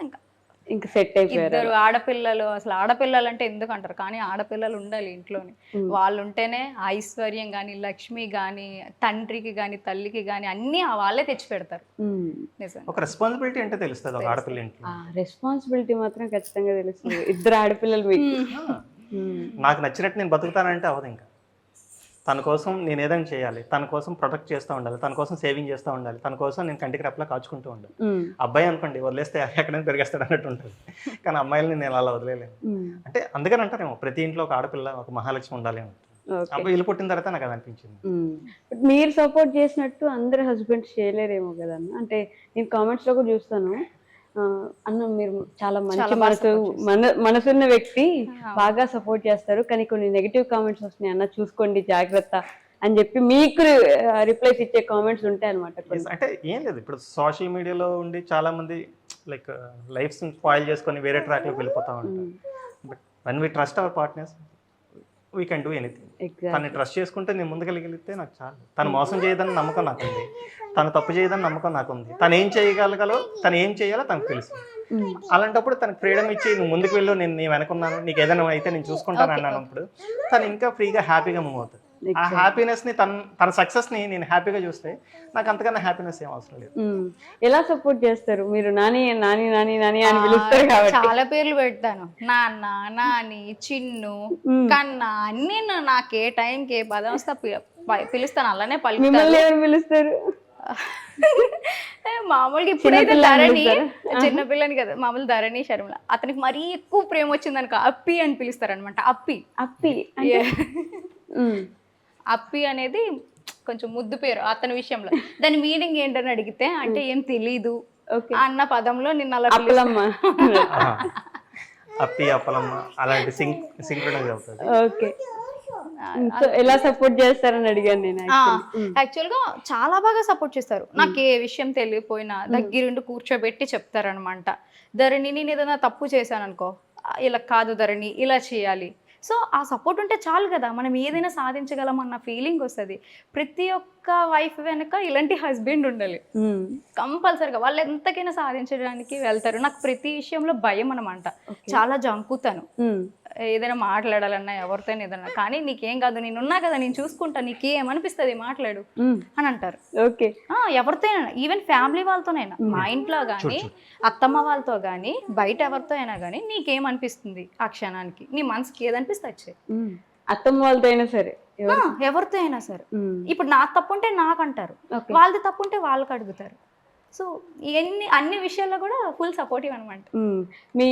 ఇంకా సెట్ అయిపోయారు. ఇద్దరు ఆడపిల్లలు. అసలు ఆడపిల్లలు అంటే ఎందుకు అంటారు, కానీ ఆడపిల్లలు ఉండాలి ఇంట్లోని. వాళ్ళు ఉంటేనే ఐశ్వర్యం గాని, లక్ష్మి గాని, తండ్రికి గాని, తల్లికి గాని అన్ని వాళ్ళే తెచ్చి పెడతారు. ఒక రెస్పాన్సిబిలిటీ అంటే తెలుస్తుంది ఒక ఆడపిల్ల ఇంట్లో. రెస్పాన్సిబిలిటీ మాత్రం ఖచ్చితంగా తెలుస్తుంది. ఇద్దరు ఆడపిల్లలు మీకు. నాకు నచ్చినట్టు నేను బతుకుతానంటే అవదు. ఇంకా తన కోసం నేను ఏదైనా చేయాలి, తన కోసం ప్రొటెక్ట్ చేస్తూ ఉండాలి, తన కోసం సేవింగ్ చేస్తూ ఉండాలి, తన కోసం నేను కంటికి రెప్పలా కాచుకుంటూ ఉండాలి. అబ్బాయి అనుకోండి వదిలేస్తే ఎక్కడైనా పెరిగేస్తాడు అన్నట్టు ఉంటుంది, కానీ అమ్మాయిలని నేను అలా వదిలేలేను. అంటే అందుకని అంటారేమో ప్రతి ఇంట్లో ఒక ఆడపిల్ల, ఒక మహాలక్ష్మి ఉండాలి అని. అబ్బాయి ఇల్లు పుట్టిన తర్వాత నాకు అది అనిపించింది. మీరు సపోర్ట్ చేసినట్టు అందరు హస్బెండ్స్ చేయలేరేమో కదా అన్న. అంటే నేను కామెంట్స్ లో కూడా చూస్తాను, అన్న మీరు చాలా మంచి మనసున్న వ్యక్తి, బాగా సపోర్ట్ చేస్తారు, కానీ కొన్ని నెగిటివ్ కామెంట్స్ వస్తున్నాయి అన్న, చూసుకోండి జాగ్రత్త అని చెప్పి మీకు రిప్లైస్ ఇచ్చే కామెంట్స్ ఉంటాయి అనమాట. అంటే ఏం లేదు, ఇప్పుడు సోషల్ మీడియాలో ఉండి చాలా మంది లైక్ లైఫ్ స్పాయిల్ చేసుకొని వేరే ట్రాక్లోకి వెళ్ళిపోతూ ఉంటాం. But one we trust our partners we can do anything. తను ట్రస్ట్ చేసుకుంటే నేను ముందుకెళ్ళగలిగితే నాకు చాలు. తను మోసం చేయదని నమ్మకం నాకుంది, తను తప్పు చేయదని నమ్మకం నాకుంది. తను ఏం చేయగలగలో, తను ఏం చేయాలో తనకు తెలుసు. అలాంటప్పుడు తనకు ఫ్రీడమ్ ఇచ్చి నువ్వు ముందుకు వెళ్ళు, నేను వెనకున్నాను, నీకు ఏదైనా అయితే నేను చూసుకుంటాను అన్నప్పుడు తను ఇంకా ఫ్రీగా హ్యాపీగా మూవ్ అవుతుంది. ఆ హ్యాపీనెస్ని తన సక్సెస్ని నేను హ్యాపీగా చూస్తే నాకు అంతకన్నా హ్యాపీనెస్ ఏం అవసరం లేదు. ఎలా సపోర్ట్ చేస్తారు మీరు? నాని నాని నాని నాని అని పిలుస్తారు కాబట్టి చాలా పేర్లు పెడతాను. నాన్న, నాని, చిన్ను, కన్నా అన్ని నాకు ఏ టైంకి ఏ పదం వస్తే పిలుస్తాను, అలానే మిమ్మల్ని ఎవరు పిలుస్తారు? మామూలుగా ఇప్పుడైతే ధరణి, చిన్నపిల్లని కదా, మామూలు ధరణి, శర్మల. అతనికి మరీ ఎక్కువ ప్రేమ వచ్చింది అనుకో అప్పి అని పిలుస్తారు అనమాట. అప్పి అప్పి అప్పి అనేది కొంచెం ముద్దు పేరు అతని విషయంలో. దాని మీనింగ్ ఏంటని అడిగితే అంటే ఏం తెలీదు అన్న పదంలో నిన్న అలా అప్పి అప్పలమ్మ అలాంటి సింక్రనైజ్ అవుతుంది. ఓకే, ఎలా సపోర్ట్ చేస్తారని అడిగాను నేను. యాక్చువల్ గా చాలా బాగా సపోర్ట్ చేస్తారు. నాకు ఏ విషయం తెలియపోయినా దగ్గరుండి కూర్చోబెట్టి చెప్తారనమాట. ధరణి నేను ఏదైనా తప్పు చేశాను అనుకో, ఇలా కాదు ధరణి, ఇలా చేయాలి. సో ఆ సపోర్ట్ ఉంటే చాలు కదా, మనం ఏదైనా సాధించగలం అన్న ఫీలింగ్ వస్తుంది. ప్రతి ఒక్క వైఫ్ వెనక ఇలాంటి హస్బెండ్ ఉండాలి కంపల్సరిగా. వాళ్ళు ఎంతకైనా సాధించడానికి వెళ్తారు. నాకు ప్రతి విషయంలో భయం అనమాట, చాలా జంకుతాను. ఏదైనా మాట్లాడాలన్నా ఎవరితో ఏదన్నా, కానీ నీకేం కాదు, నేనున్నా కదా, నేను చూసుకుంటా, నీకేమనిపిస్తుంది మాట్లాడు అని అంటారు. ఓకే, ఎవరితో అయినా, ఈవెన్ ఫ్యామిలీ వాళ్ళతోనైనా, మా ఇంట్లో కానీ అత్తమ్మ వాళ్ళతో కానీ బయట ఎవరితో అయినా కానీ, నీకేమనిపిస్తుంది ఆ క్షణానికి, నీ మనసుకి ఏదనిపిస్తే వచ్చాయి. అత్తమ్మ వాళ్ళతో అయినా సరే, ఎవరితో అయినా సరే. ఇప్పుడు నా తప్పుంటే నాకు అంటారు, వాళ్ళది తప్పుంటే వాళ్ళకి అడుగుతారు. సో అన్ని విషయాల్లో కూడా ఫుల్ సపోర్టివ్ అనమాట. మీ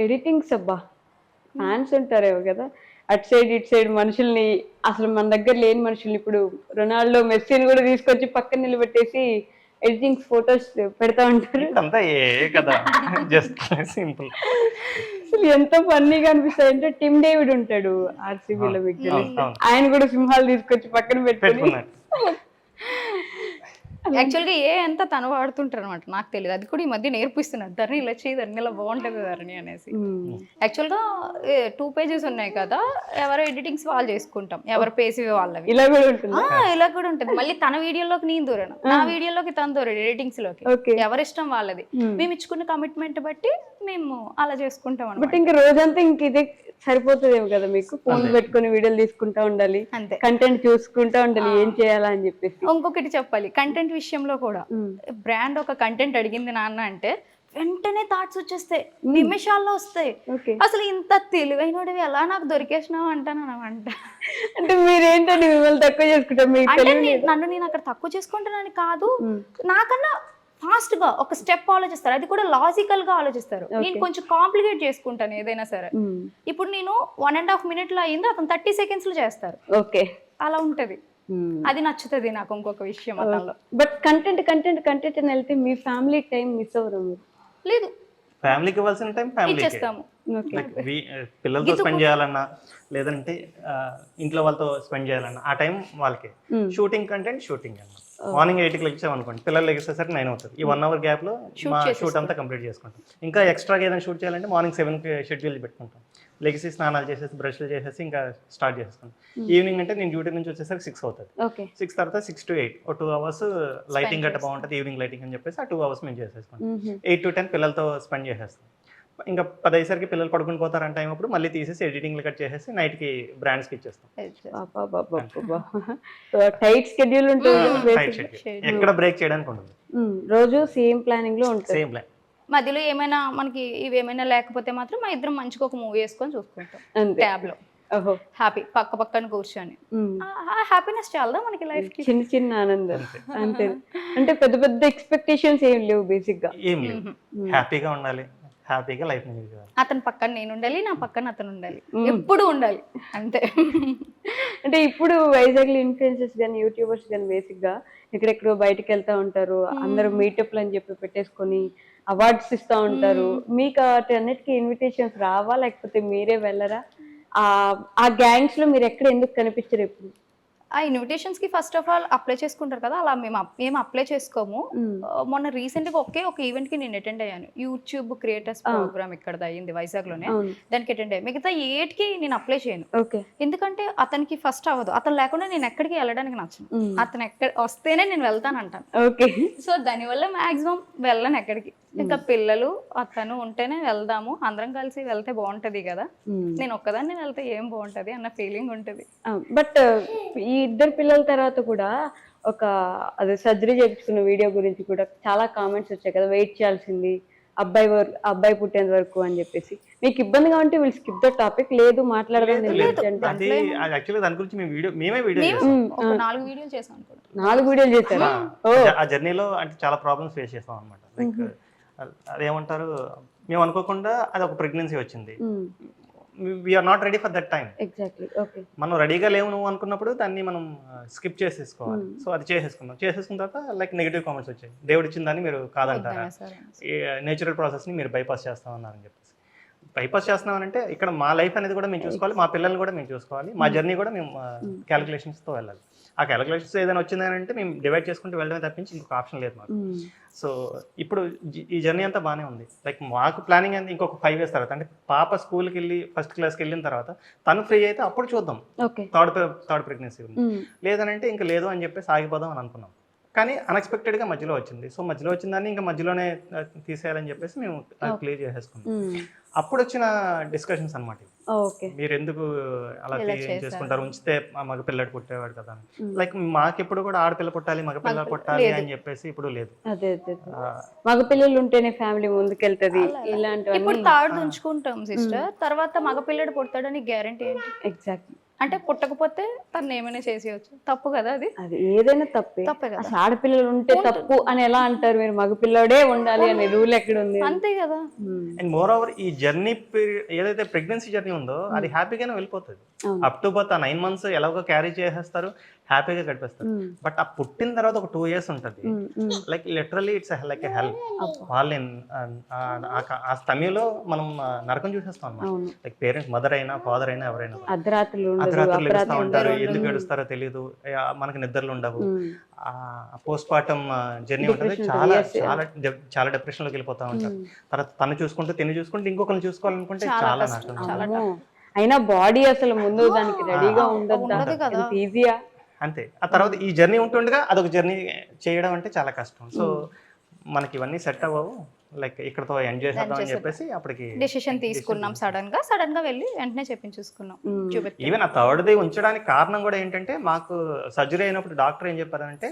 ఎడిటింగ్స్ అబ్బా ఫ్యాన్స్ ఉంటారేమో కదా, అటు సైడ్ ఇటు సైడ్ మనుషుల్ని, అసలు మన దగ్గర లేని మనుషుల్ని, ఇప్పుడు రొనాల్డో, మెస్సీని కూడా తీసుకొచ్చి పక్కన నిలబెట్టేసి ఎడిటింగ్ ఫొటోస్ పెడతా ఉంటారు. అసలు ఎంత ఫన్నీగా అనిపిస్తుంది అంటే, టిమ్ డేవిడ్ ఉంటాడు ఆర్సీబీలో, మీకు తెలుసు, ఆయన కూడా సింహాలు తీసుకొచ్చి పక్కన పెట్టుకుని యాక్చువల్గా ఎంత తను వాడుతుంటారు అనమాట. నాకు తెలియదు, అది కూడా ఈ మధ్య నేర్పిస్తున్నారు. ధరణి ఇలా చేయి, ధరణి ఇలా బాగుంటుంది ధరణి అనేసి. యాక్చువల్గా 2 pages ఉన్నాయి కదా, ఎవరు ఎడిటింగ్స్ వాళ్ళు చేసుకుంటాం, ఎవరు పేసి వాళ్ళవి. ఇలా కూడా ఉంటుంది, ఇలా కూడా ఉంటుంది. మళ్ళీ తన వీడియోలోకి నేను దూరాను, నా వీడియోలోకి తను దూరాడు, ఎడిటింగ్స్ లోకి. ఎవరిష్టం వాళ్ళది. మేము ఇచ్చుకున్న కమిట్మెంట్ బట్టి మేము అలా చేసుకుంటాం అనమాట. ఇంకా రోజంతా ఇంక ఇదే సరిపోతుందేమో కదా మీకు, ఫోన్ పెట్టుకుని వీడియోలు తీసుకుంటా ఉండాలి, కంటెంట్ చూసుకుంటా ఉండాలి, ఏం చేయాలా అని చెప్పేసి. ఇంకొకటి చెప్పాలి, కంటెంట్ విషయంలో కూడా బ్రాండ్ ఒక కంటెంట్ అడిగింది నాన్న అంటే వెంటనే థాట్స్ వచ్చేస్తాయి, నిమిషాల్లో వస్తాయి. అసలు ఇంత తెలివైనవి ఎలా నాకు దొరికేసినావు అంటాను అనమాట. అంటే మీరేంటండి మిమ్మల్ని తక్కువ చేసుకుంటారు? నన్ను నేను అక్కడ తక్కువ చేసుకుంటానని కాదు, నాకన్నా ఫాస్ట్ గా ఒక స్టెప్ ఆలోచిస్తారు, అది కూడా లాజికల్ గా ఆలోచిస్తారు. నేను కొంచెం కాంప్లికేట్ చేసుకుంటాను ఏదైనా సరే. ఇప్పుడు నేను 1.5 minute లో అయింది, అతను 30 seconds లో చేస్తారు. ఓకే, అలా ఉంటది, అది నచ్చుతుంది నాకు. ఇంకొక విషయం అతనిలో, బట్ కంటెంట్ కంటెంట్ కంటెంట్ అని వెళ్తే మీ ఫ్యామిలీ టైం మిస్ అవ్వరు మీరు? లేదు, ఫ్యామిలీకి ఇవ్వాల్సిన టైం ఫ్యామిలీకి చేస్తాము. పిల్లలతో స్పెండ్ చేయాలన్నా, లేదంటే ఇంట్లో వాళ్ళతో స్పెండ్ చేయాలన్నా ఆ టైం వాళ్ళకి. షూటింగ్ కంటెంట్ షూటింగ్ అన్న మార్నింగ్ 8కి లెక్చాం అనుకోండి, పిల్లలు లెగేసేసరికి 9 అవుతుంది. ఈ 1 hour గ్యాప్లో మా షూట్ అంతా కంప్లీట్ చేసుకుంటాం. ఇంకా ఎక్స్ట్రాగా ఏదైనా షూట్ చేయాలంటే మార్నింగ్ 7కి షెడ్యూల్ పెట్టుకుంటాం. లెగిసి స్నానాలు చేసేసి బ్రష్లు చేసేసి ఇంకా స్టార్ట్ చేసుకుంటాం. ఈవినింగ్ అంటే నేను డ్యూటీ నుంచి వచ్చేసరికి 6 అవుతుంది. 6 తర్వాత 6 to 8 ఒక 2 hours లైటింగ్ గట్ట బాగుంటుంది, ఈవినింగ్ లైటింగ్ అని చెప్పేసి ఆ 2 hours మేము చేసేసుకుంటాం. 8 to 10 పిల్లలతో స్పెండ్ చేసేస్తాం. ఇంకా 10 అయ్యేసరికి పిల్లలు పడుకుని పోతారంట టైం అప్పుడు మళ్ళీ తీసేసి ఎడిటింగ్లు కట్ చేసేసి నైట్కి బ్రాండ్స్కి ఇచ్చేస్తాం. టైట్ షెడ్యూల్ ఉంటుంది, ఎక్కడ బ్రేక్ చేయడానికి ఉండదు, రోజు సేమ్ ప్లానింగ్ లో ఉంటుంది. Same plan. మధ్యలో ఏమైనా మనకి ఇవేమైనా లేకపోతే మాత్రం మా ఇద్దరం మంచిగా ఒక మూవీ వేసుకొని చూసుకుంటాం ట్యాబ్ లో. హ్యాపీ పక్క పక్కన కూర్చొని, హ్యాపీనెస్ చాలా మనకి లైఫ్ కి. చిన్న చిన్న ఆనందం అంతే. అంటే పెద్ద పెద్ద ఎక్స్పెక్టేషన్స్ ఏం లేవు, బేసిక్ గా ఏం లేవు. హ్యాపీగా ఉండాలి, హ్యాపీగా లైఫ్ ని లీడ్ చేయాలి. అతని పక్కన నేను ఉండాలి, నా పక్కన అతను ఉండాలి, ఎప్పుడు ఉండాలి అంతే. అంటే ఇప్పుడు వైజాగ్ లో ఇన్ఫ్లుయెన్సర్స్ కానీ యూట్యూబర్స్ కానీ బేసిక్ గా ఎక్కడెక్కడో బయటకి వెళ్తా ఉంటారు, అందరూ మీటప్లు అని చెప్పి పెట్టేసుకొని అవార్డ్స్ ఇస్తా ఉంటారు. మీకు వాటి అన్నిటికీ ఇన్విటేషన్స్ రావా, లేకపోతే మీరే వెళ్ళరా? ఆ గ్యాంగ్స్ లో మీరు ఎక్కడ ఎందుకు కనిపించరు ఎప్పుడు? ఆ ఇన్విటేషన్స్ కి ఫస్ట్ ఆఫ్ ఆల్ అప్లై చేసుకుంటారు కదా, అలా మేము అప్లై చేసుకోము. మొన్న రీసెంట్ గా ఒక ఈవెంట్ కి నేను అటెండ్ అయ్యాను. యూట్యూబ్ క్రియేటర్స్ ప్రోగ్రామ్ ఇక్కడ అయ్యింది వైజాగ్ లోనే, దానికి అటెండ్ అయ్యాను. మిగతా 8 కి నేను అప్లై చేయను, ఎందుకంటే అతనికి ఫస్ట్ అవ్వదు. అతను లేకుండా నేను ఎక్కడికి వెళ్ళడానికి నచ్చను. అతను ఎక్కడ వస్తేనే నేను వెళ్తాను అంటాను. సో దానివల్ల మాక్సిమం వెళ్ళను ఎక్కడికి. ఇంకా పిల్లలు అతను ఉంటేనే వెళ్దాము, అందరం కలిసి వెళ్తే బాగుంటది కదా, నేను ఒక్కదాన్ని వెళ్తే ఏం బాగుంటది అన్న ఫీలింగ్ ఉంటది. బట్ ఈ ఇద్దరు పిల్లల తర్వాత కూడా ఒక అదే సర్జరీ చేయించుకున్న వీడియో గురించి కూడా చాలా కామెంట్స్ వచ్చాయి కదా, వెయిట్ చేయాల్సింది అబ్బాయి పుట్టేంత వరకు అని చెప్పేసి. మీకు ఇబ్బందిగా ఉంటే విల్ స్కిప్ ద టాపిక్, లేదు మాట్లాడదాం. అది యాక్చువల్లీ దాని గురించి మేమే వీడియో ఒక 4 వీడియోలు చేసాం అనుకుంటా. 4 వీడియోలు చేశారు. ఆ జర్నీలో అంటే చాలా ప్రాబ్లమ్స్ ఫేస్ చేస్తాం అనమాట. లైక్ అదేమంటారు, మేము అనుకోకుండా అది ఒక ప్రెగ్నెన్సీ వచ్చింది. We are not ready for that time. మనం రెడీగా లేవు నువ్వు అనుకున్నప్పుడు దాన్ని మనం స్కిప్ చేసేసుకోవాలి. సో అది చేసేసుకున్న తర్వాత లైక్ నెగిటివ్ కామెంట్స్ వచ్చాయి. దేవుడు ఇచ్చిందని మీరు కాదంటారా, నేచురల్ ప్రాసెస్ని మీరు బైపాస్ చేస్తామన్నారని చెప్పేసి. బైపాస్ చేస్తున్నామనంటే ఇక్కడ మా లైఫ్ అనేది కూడా మేము చూసుకోవాలి, మా పిల్లల్ని కూడా మేము చూసుకోవాలి, మా జర్నీ కూడా మేము క్యాలిక్యులేషన్స్తో వెళ్ళాలి. ఆ క్యాలిక్యులేషన్స్ ఏదైనా వచ్చిందని అంటే మేము డివైడ్ చేసుకుంటూ వెళ్ళడమే తప్పించి ఇంకొక ఆప్షన్ లేదు మాకు. సో ఇప్పుడు ఈ జర్నీ అంతా బాగానే ఉంది. లైక్ మాకు ప్లానింగ్ అంతా ఇంకొక 5 years తర్వాత, అంటే పాప స్కూల్కి వెళ్ళి ఫస్ట్ క్లాస్కి వెళ్ళిన తర్వాత తను ఫ్రీ అయితే అప్పుడు చూద్దాం, థర్డ్ ప్రెగ్నెన్సీ ఉంది. లేదనంటే ఇంకా లేదు అని చెప్పేసి ఆగిపోదాం అని అనుకున్నాం. కానీ అన్ఎక్స్పెక్టెడ్గా మధ్యలో వచ్చింది. సో మధ్యలో వచ్చిందని ఇంకా మధ్యలోనే తీసేయాలని చెప్పేసి మేము క్లియర్ చేసేసుకున్నాం. అప్పుడు వచ్చిన డిస్కషన్స్ అనమాట, మీరు ఎందుకు అలా చేసుకుంటారు, ఉంచితే మగ పిల్లడు పుట్టేవాడు కదా. లైక్ మాకెప్పుడు కూడా ఆడపిల్ల పుట్టాలి, మగ పిల్లలు పుట్టాలి అని చెప్పేసి ఇప్పుడు లేదు. మగ పిల్లలు ఉంటేనే ఫ్యామిలీ ముందుకెళ్తది. ఇలాంటి ఇప్పుడు థర్డ్ ఉంచుకుంటాం సిస్టర్, తర్వాత మగ పిల్లడు పుడతాడని గ్యారంటీ ఏంటి? ఎగ్జాక్ట్లీ. అంటే పుట్టకపోతే తను ఏమైనా చేసేయచ్చు, తప్పు కదా అది ఏదైనా తప్పే కదా. అసలు ఆడపిల్లలు ఉంటే తప్పు అని ఎలా అంటారు మీరు? మగ పిల్లడే ఉండాలి అనే రూల్ ఎక్కడ ఉంది? అంతే కదా. అండ్ మోర్ ఓవర్ ఈ జర్నీ ఏదైతే ప్రెగ్నెన్సీ జర్నీ ఉందో అది హ్యాపీగానే వెళ్ళిపోతుంది. అప్ టు బర్త్ 9 months ఎలాగో క్యారీ చేసేస్తారు, హ్యాపీగా గడిపేస్తారు. బట్ ఆ పుట్టిన తర్వాత ఒక 2 years ఉంటుంది, like literally it's like a hell. వాళ్ళని ఆ సమయంలో మనం నరకం చూసేస్తాం అన్నమాట. లైక్ పేరెంట్స్, మదర్ అయినా ఫాదర్ అయినా ఎవరైనా అర్ధరాత్రులు ఏడుస్తూ ఉంటారు. ఎందుకు ఏడుస్తారో తెలియదు, మనకి నిద్రలు ఉండవు. పోస్ట్ పార్టం జర్నీ ఉంటుంది, చాలా చాలా చాలా డిప్రెషన్ లోకి వెళ్ళిపోతా ఉంటారు. తర్వాత తను చూసుకుంటూ ఇంకొకరిని చూసుకోవాలనుకుంటే చాలా నష్టం. అయినా బాడీ అసలు ముందు దానికి రెడీగా ఉండదు, ఈజీయా అంతే. ఆ తర్వాత ఈ జర్నీ ఉంటుండగా అదొక జర్నీ చేయడం అంటే చాలా కష్టం. సో మనకి ఇవన్నీ సెట్ అవ్వవు, లైక్ ఇక్కడతో ఎండ్ చేసేద్దాం అని చెప్పేసి అప్పటికి డెసిషన్ తీసుకున్నాం. సడన్ గా వెళ్ళి వెంటనే చూసుకున్నాం. ఈవెన్ ఆ థర్డ్ది ఉంచడానికి కారణం కూడా ఏంటంటే, మాకు సర్జరీ అయినప్పుడు డాక్టర్ ఏం చెప్పారంటే,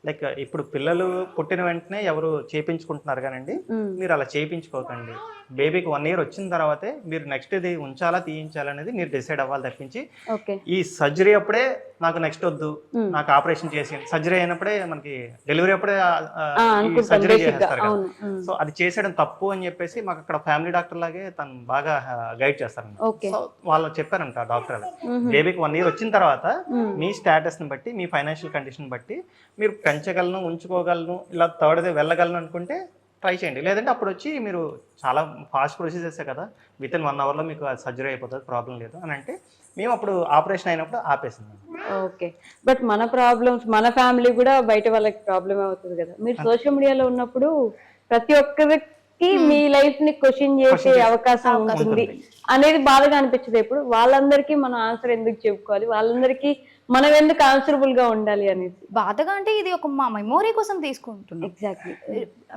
లైక్ ఇప్పుడు పిల్లలు పుట్టిన వెంటనే ఎవరు చేయించుకుంటున్నారు కానండి, మీరు అలా చేయించుకోకండి. బేబీకి 1 year వచ్చిన తర్వాతే మీరు నెక్స్ట్ ఇది ఉంచాలా తీయించాలనేది మీరు డిసైడ్ అవ్వాలి తప్పించి, ఈ సర్జరీ అప్పుడే నాకు నెక్స్ట్ వద్దు, నాకు ఆపరేషన్ చేసి సర్జరీ అయినప్పుడే మనకి డెలివరీ అప్పుడే సర్జరీ చేస్తారు కదా. సో అది చేసేయడం తప్పు అని చెప్పేసి మాకు అక్కడ ఫ్యామిలీ డాక్టర్ లాగే తను బాగా గైడ్ చేస్తారు. సో వాళ్ళు చెప్పారంట డాక్టర్, బేబీకి 1 year వచ్చిన తర్వాత మీ స్టేటస్ ని బట్టి, మీ ఫైనాన్షియల్ కండిషన్ బట్టి మీరు పెంచగలను, ఉంచుకోగలను, ఇలా థర్డ్ది వెళ్ళగలను అనుకుంటే ట్రై చేయండి. లేదంటే అప్పుడు వచ్చి మీరు చాలా ఫాస్ట్ ప్రొసీజర్సే కదా, విత్ ఇన్ 1 hourలో మీకు సర్జరీ అయిపోతుంది, ప్రాబ్లం లేదు అని అంటే మేము అప్పుడు ఆపరేషన్ అయినప్పుడు ఆపేసింది. ఓకే. బట్ మన ప్రాబ్లమ్స్, మన ఫ్యామిలీ కూడా బయట వాళ్ళకి ప్రాబ్లమ్ అవుతుంది కదా. మీరు సోషల్ మీడియాలో ఉన్నప్పుడు ప్రతి ఒక్కరికి మీ లైఫ్ ని క్వశ్చన్ చేసే అవకాశం ఉంటుంది అనేది బాధగా అనిపించదు ఎప్పుడు? వాళ్ళందరికీ మనం ఆన్సర్ ఎందుకు చెప్పుకోవాలి, వాళ్ళందరికీ మనం ఎందుకు ఆన్సరబుల్ గా ఉండాలి అనేది బాధగా. అంటే ఇది ఒక మా మెమోరీ కోసం తీసుకుంటున్నాం. ఎగ్జాక్ట్లీ.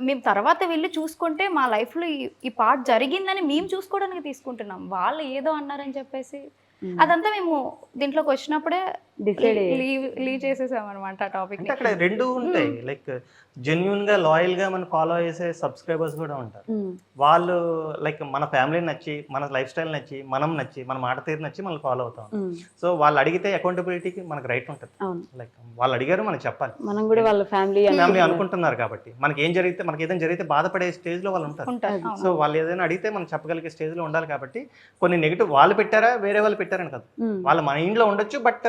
మేము తర్వాత వెళ్ళి చూసుకుంటే మా లైఫ్ లో ఈ పార్ట్ జరిగిందని మేము చూసుకోవడానికి తీసుకుంటున్నాం. వాళ్ళు ఏదో అన్నారని చెప్పేసి అదంతా మేము దీంట్లోకి వచ్చినప్పుడే లీవ్ చేసేసాం అనమాట ఆ టాపిక్. అక్కడ రెండు ఉంటాయి, లైక్ జెన్యున్ గా లాయల్ గా మనం ఫాలో చేసే సబ్స్క్రైబర్స్ కూడా ఉంటారు. వాళ్ళు లైక్ మన ఫ్యామిలీ నచ్చి, మన లైఫ్ స్టైల్ నచ్చి, మనం నచ్చి, మన మాట తీరు నచ్చి మనం ఫాలో అవుతాం. సో వాళ్ళు అడిగితే అకౌంటబిలిటీకి మనకు రైట్ ఉంటుంది. లైక్ వాళ్ళు అడిగారు, మనకు చెప్పాలి. మనం కూడా వాళ్ళ ఫ్యామిలీ అనుకుంటున్నారు కాబట్టి మనకి ఏం జరిగితే, మనకి ఏదైనా జరిగితే బాధపడే స్టేజ్ లో వాళ్ళు ఉంటారు. సో వాళ్ళు ఏదైనా అడిగితే మనం చెప్పగలిగే స్టేజ్ లో ఉండాలి. కాబట్టి కొన్ని నెగిటివ్ వాళ్ళు పెట్టారా, వేరే వాళ్ళు పెట్టారని కాదు, వాళ్ళు మన ఇంట్లో ఉండొచ్చు, బట్